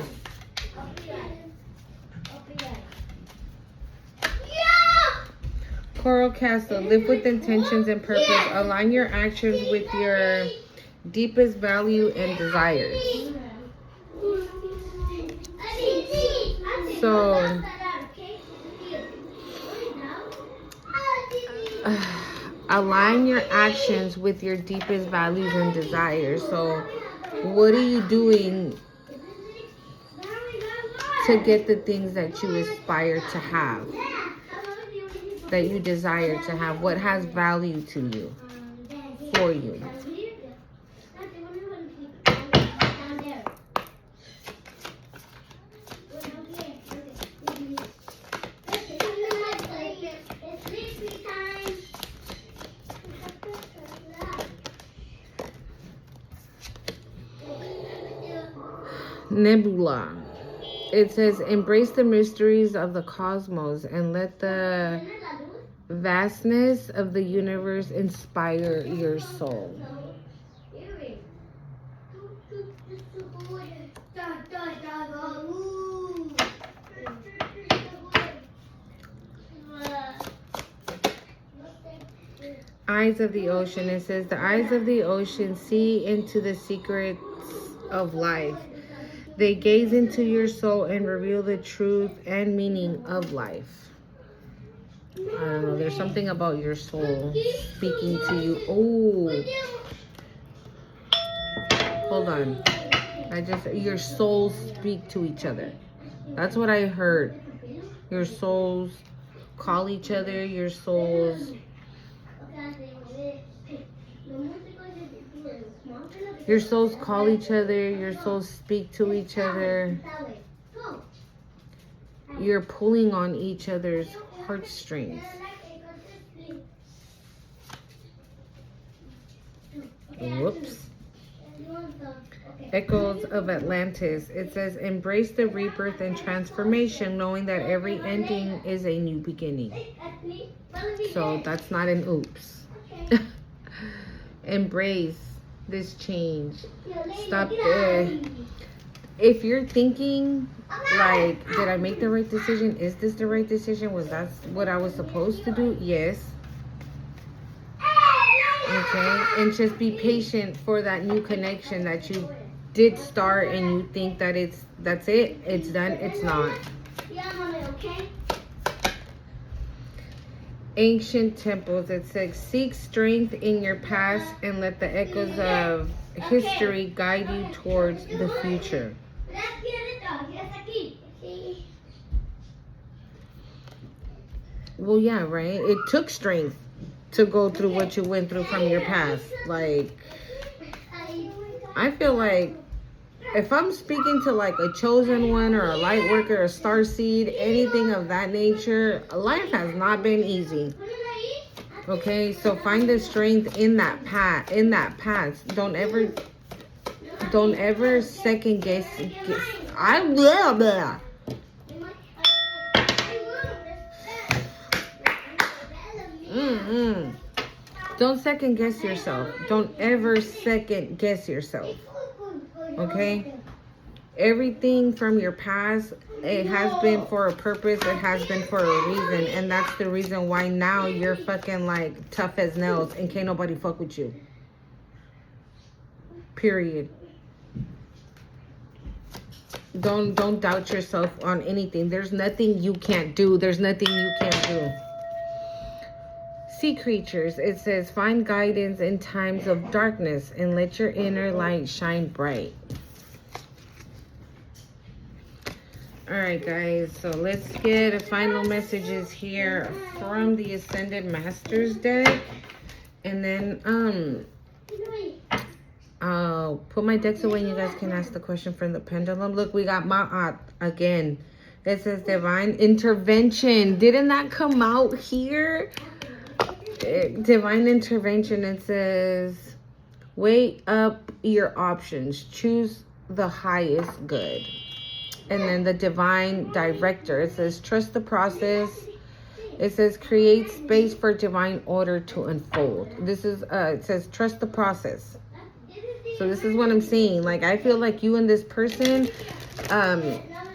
Speaker 1: Coral Castle, live with intentions and purpose. Align your actions with your deepest value and desires. So, Align your actions with your deepest values and desires. So what are you doing to get the things that you aspire to have, that you desire to have? What has value to you, for you? Nebula. It says, embrace the mysteries of the cosmos and let the vastness of the universe inspire your soul. Eyes of the ocean. It says, the eyes of the ocean see into the secrets of life. They gaze into your soul and reveal the truth and meaning of life. I don't know. There's something about your soul speaking to you. Oh, hold on. Your souls speak to each other. That's what I heard. Your souls call each other. Your souls. Your souls call each other. Your souls speak to each other. You're pulling on each other's heartstrings. Whoops. Echoes of Atlantis. It says, embrace the rebirth and transformation, knowing that every ending is a new beginning. So that's not an oops. Embrace this change. Stop there. If you're thinking like, did I make the right decision? Is this the right decision? Was that what I was supposed to do? Yes. Okay. And just be patient for that new connection that you did start and you think that that's it. It's done. It's not. Ancient temples. It says, seek strength in your past and let the echoes of history guide you towards the future. Well, yeah, right? It took strength to go through what you went through from your past. Like, I feel like if I'm speaking to like a chosen one or a light worker, a star seed, anything of that nature, life has not been easy. Okay, so find the strength in that past. Don't ever second guess. Don't second guess yourself. Don't ever second guess yourself. Okay? Everything from your past, it has been for a purpose. It has been for a reason. And that's the reason why now you're fucking like tough as nails and can't nobody fuck with you. Period. Don't doubt yourself on anything. There's nothing you can't do. There's nothing you can't do. Sea creatures. It says, find guidance in times of darkness and let your inner light shine bright. All right, guys. So let's get final messages here from the Ascended Masters deck. And then I'll put my decks away and you guys can ask the question from the pendulum. Look, we got Ma'at again. It says divine intervention. Didn't that come out here? Divine intervention. It says weigh up your options, choose the highest good. And then the divine director, it says trust the process. It says create space for divine order to unfold. This is it says trust the process. So this is what I'm seeing. Like, I feel like you and this person,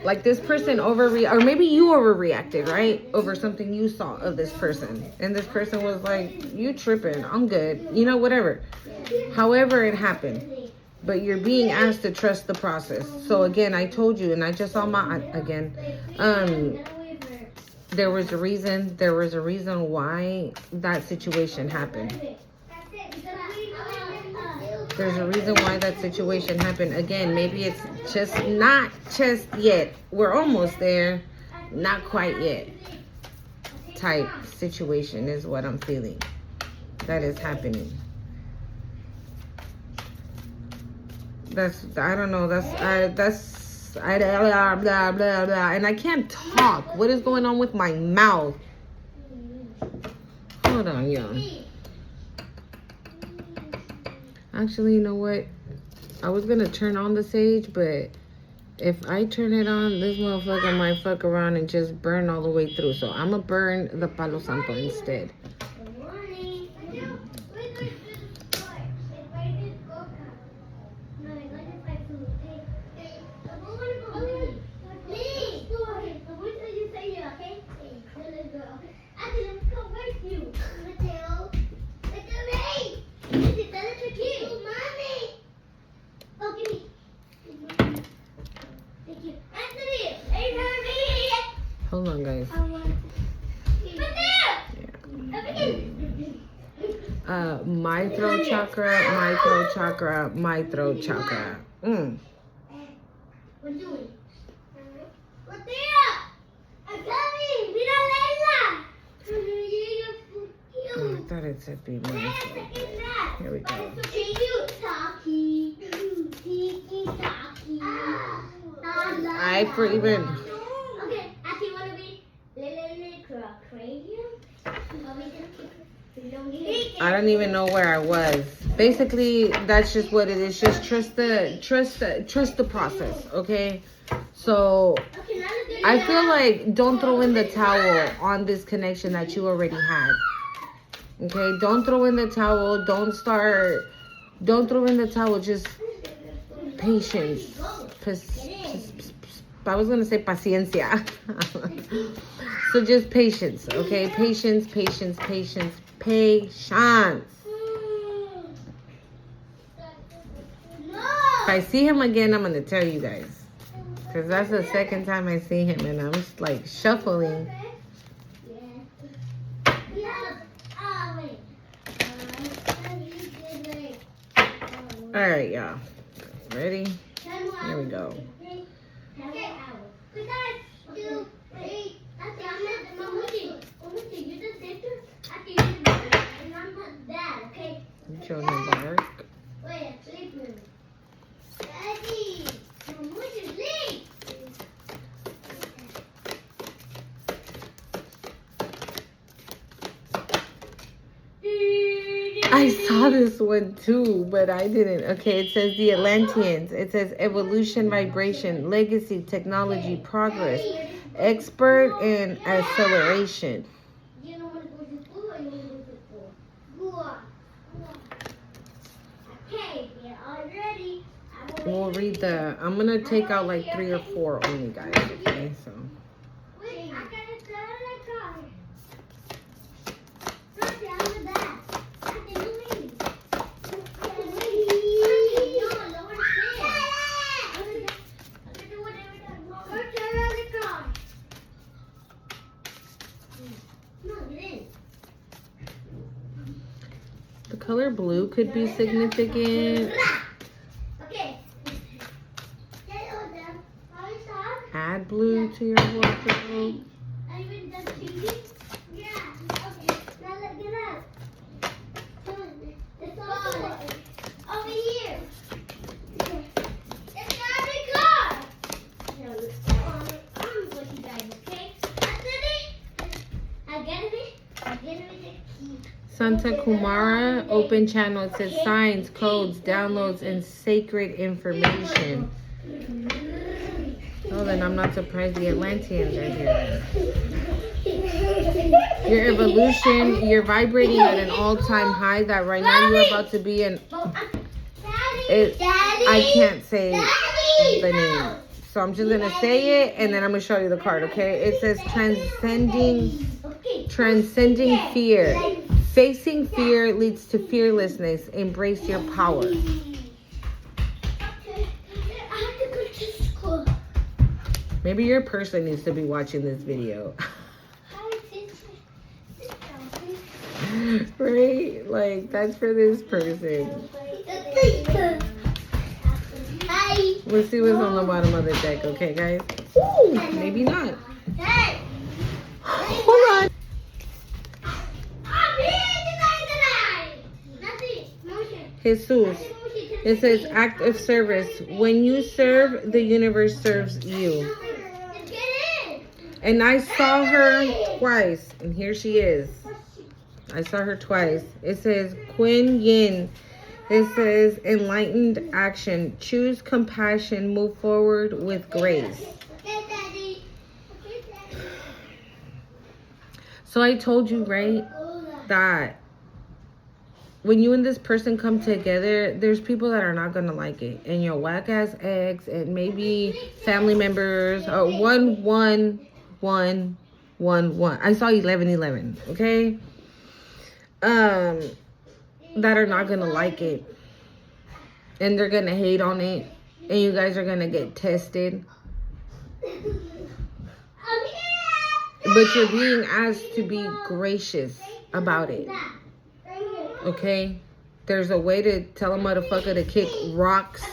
Speaker 1: like this person or maybe you overreacted, right? Over something you saw of this person. And this person was like, you tripping, I'm good. You know, whatever. However it happened. But you're being asked to trust the process. So again, I told you, and I just saw my, again, there was a reason. There was a reason why that situation happened. There's a reason why that situation happened. Again, maybe it's just not just yet. We're almost there. Not quite yet. Type situation is what I'm feeling. That is happening. I don't know. Blah, blah, blah. And I can't talk. What is going on with my mouth? Hold on, y'all. Actually, you know what? I was going to turn on the sage, but if I turn it on, this motherfucker might fuck around and just burn all the way through. So I'm going to burn the Palo Santo instead. Hold on, guys. My throat chakra, my throat chakra, my throat chakra.
Speaker 2: Oh,
Speaker 1: I thought it said be mindful. Here we go. I for even. I don't even know where I was. Basically, that's just what it is. Just trust the process, okay? So I feel like don't throw in the towel on this connection that you already had. Okay, don't throw in the towel. Don't throw in the towel. Just patience. I was gonna say paciencia. So just patience, okay? Patience. If I see him again, I'm gonna tell you guys, because that's the second time I see him, and I'm just like shuffling. All right, y'all. Ready? Here we go. Showing the bark. I saw this one too, but I didn't. Okay, it says the Atlanteans. It says evolution, vibration, legacy, technology, progress, expert, and acceleration. We'll read the. I'm gonna take out like 3 or 4 only, guys. Okay, so. The color blue could be significant. Add blue to your wardrobe.
Speaker 2: Over here. It's not a car. I'm with you guys, okay? I get it.
Speaker 1: Santa Kumara, open channel. It says signs, codes, downloads, and sacred information. Oh, then I'm not surprised the Atlanteans are here. Your evolution, you're vibrating at an all-time high that right now you're about to be in. I can't say the name. So I'm just going to say it and then I'm going to show you the card, okay? It says transcending fear. Facing fear leads to fearlessness. Embrace your power. Maybe your person needs to be watching this video. Right? Like, that's for this person. We'll see what's on the bottom of the deck, okay, guys? Ooh, maybe not. Hold on. Jesus. It says act of service. When you serve, the universe serves you. And I saw her twice. And here she is. I saw her twice. It says Kuan Yin. It says enlightened action. Choose compassion. Move forward with grace. So I told you, right, that when you and this person come together, there's people that are not going to like it. And your whack ass ex and maybe family members. One. I saw 11. Okay? That are not going to like it. And they're going to hate on it. And you guys are going to get tested. But you're being asked to be gracious about it. Okay? There's a way to tell a motherfucker to kick rocks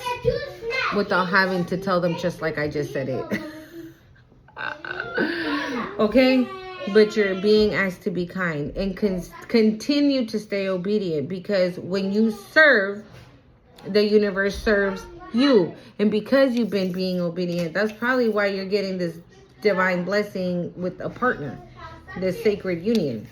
Speaker 1: without having to tell them just like I just said it. Okay? But you're being asked to be kind and continue to stay obedient, because when you serve, the universe serves you. And because you've been being obedient, that's probably why you're getting this divine blessing with a partner, this sacred union.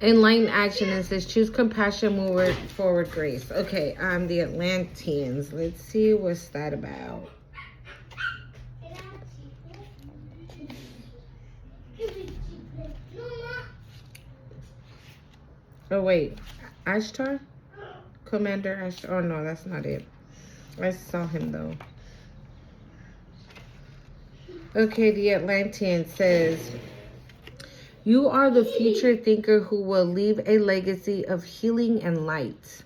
Speaker 1: Enlightened action, and says choose compassion, move forward, grace. Okay, the Atlanteans. Let's see what's that about. Oh wait, Ashtar? Commander Ashtar. Oh no, that's not it. I saw him though. Okay, the Atlantean says, you are the future thinker who will leave a legacy of healing and light.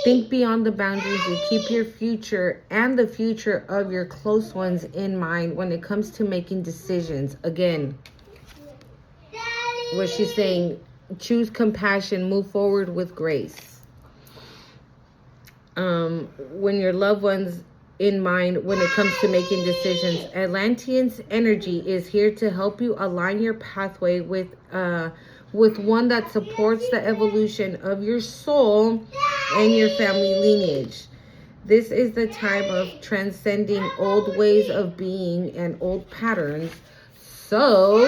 Speaker 1: Think beyond the boundaries and keep your future and the future of your close ones in mind when it comes to making decisions. Again, what she's saying, choose compassion, move forward with grace. When your loved ones in mind when it comes to making decisions. Atlantean's energy is here to help you align your pathway with one that supports the evolution of your soul and your family lineage. This is the time of transcending old ways of being and old patterns. So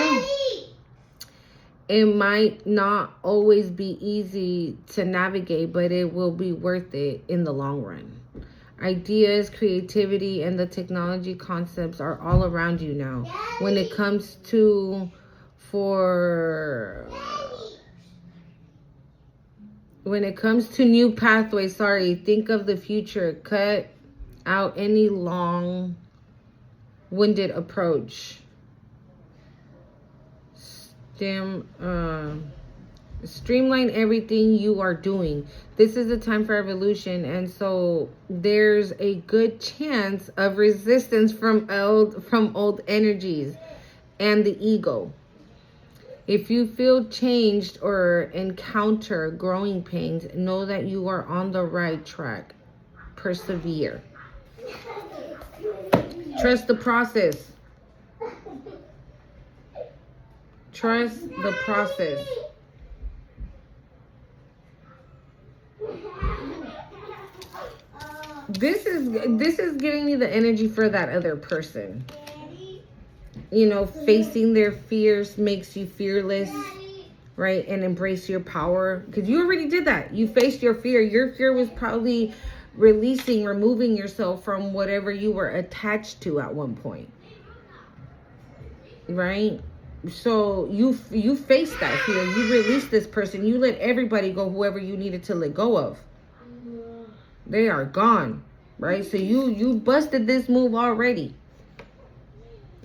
Speaker 1: it might not always be easy to navigate, but it will be worth it in the long run. Ideas, creativity, and the technology concepts are all around you now. When it comes to new pathways, think of the future. Cut out any long-winded approach. Streamline everything you are doing. This is a time for evolution, and so there's a good chance of resistance from old energies and the ego. If you feel changed or encounter growing pains, know that you are on the right track. Persevere. Trust the process. Trust the process. This is giving me the energy for that other person. You know, facing their fears makes you fearless, right? And embrace your power. Because you already did that. You faced your fear. Your fear was probably removing yourself from whatever you were attached to at one point. Right? So you faced that fear. You released this person. You let everybody go, whoever you needed to let go of. They are gone, right? So you busted this move already.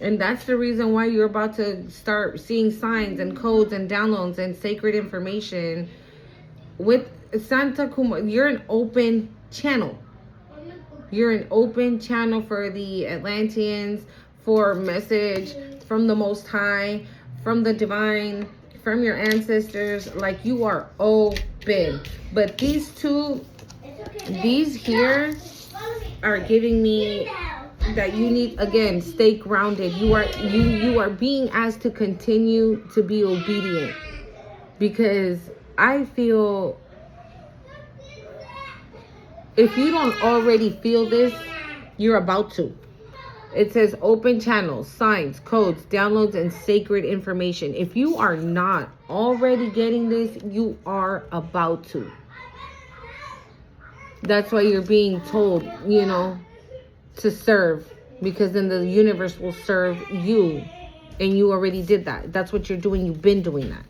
Speaker 1: And that's the reason why you're about to start seeing signs and codes and downloads and sacred information. With Santa Kumar, you're an open channel. You're an open channel for the Atlanteans, for message from the Most High, from the divine, from your ancestors. Like, you are open. But these two, these here are giving me that you need, again, stay grounded. You are being asked to continue to be obedient, because I feel if you don't already feel this, you're about to. It says open channels, signs, codes, downloads, and sacred information. If you are not already getting this, you are about to. That's why you're being told, you know, to serve, because then the universe will serve you. And you already did that. That's what you're doing. You've been doing that.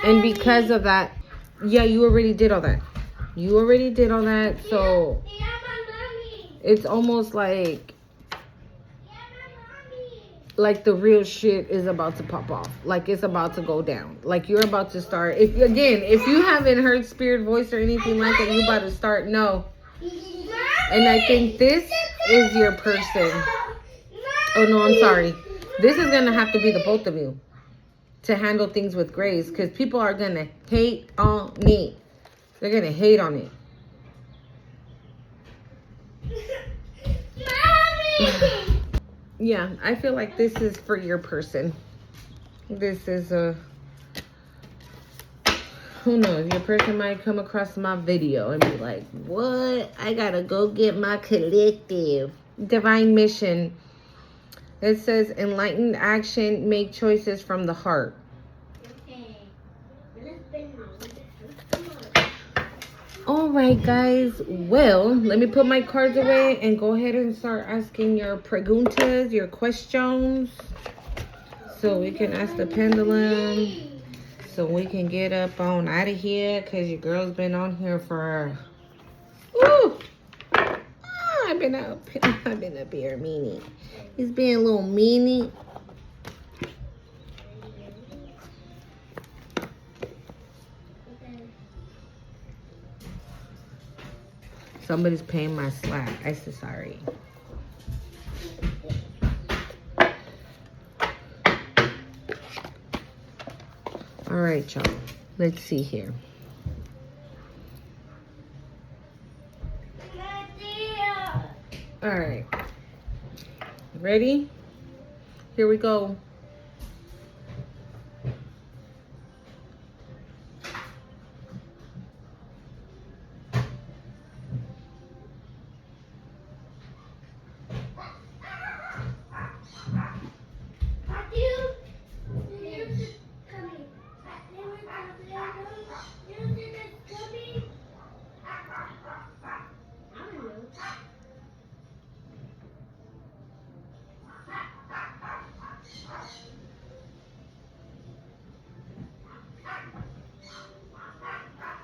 Speaker 1: And because of that, yeah, you already did all that. You already did all that. So it's almost like the real shit is about to pop off. Like, it's about to go down. Like, you're about to start. If you haven't heard spirit voice or anything like that, you about to start. No. And I think this is your person. Oh, no, I'm sorry. This is going to have to be the both of you to handle things with grace, because people are going to hate on me. They're going to hate on it. Yeah, I feel like this is for your person. This is who knows, your person might come across my video and be like, what? I gotta go get my collective. Divine mission. It says enlightened action, make choices from the heart. All right, guys. Well, let me put my cards away and go ahead and start asking your preguntas, your questions, so we can ask the pendulum, so we can get up on out of here, because your girl's been on here for, I've been up here, meanie. He's being a little meanie. Somebody's paying my slack. I'm so sorry. All right, y'all. Let's see here. All right. Ready? Here we go.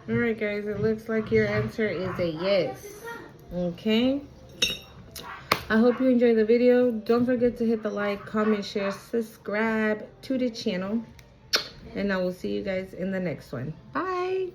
Speaker 1: All right, guys, it looks like your answer is a yes. Okay. I hope you enjoyed the video. Don't forget to hit the like, comment, share, subscribe to the channel. And I will see you guys in the next one. Bye.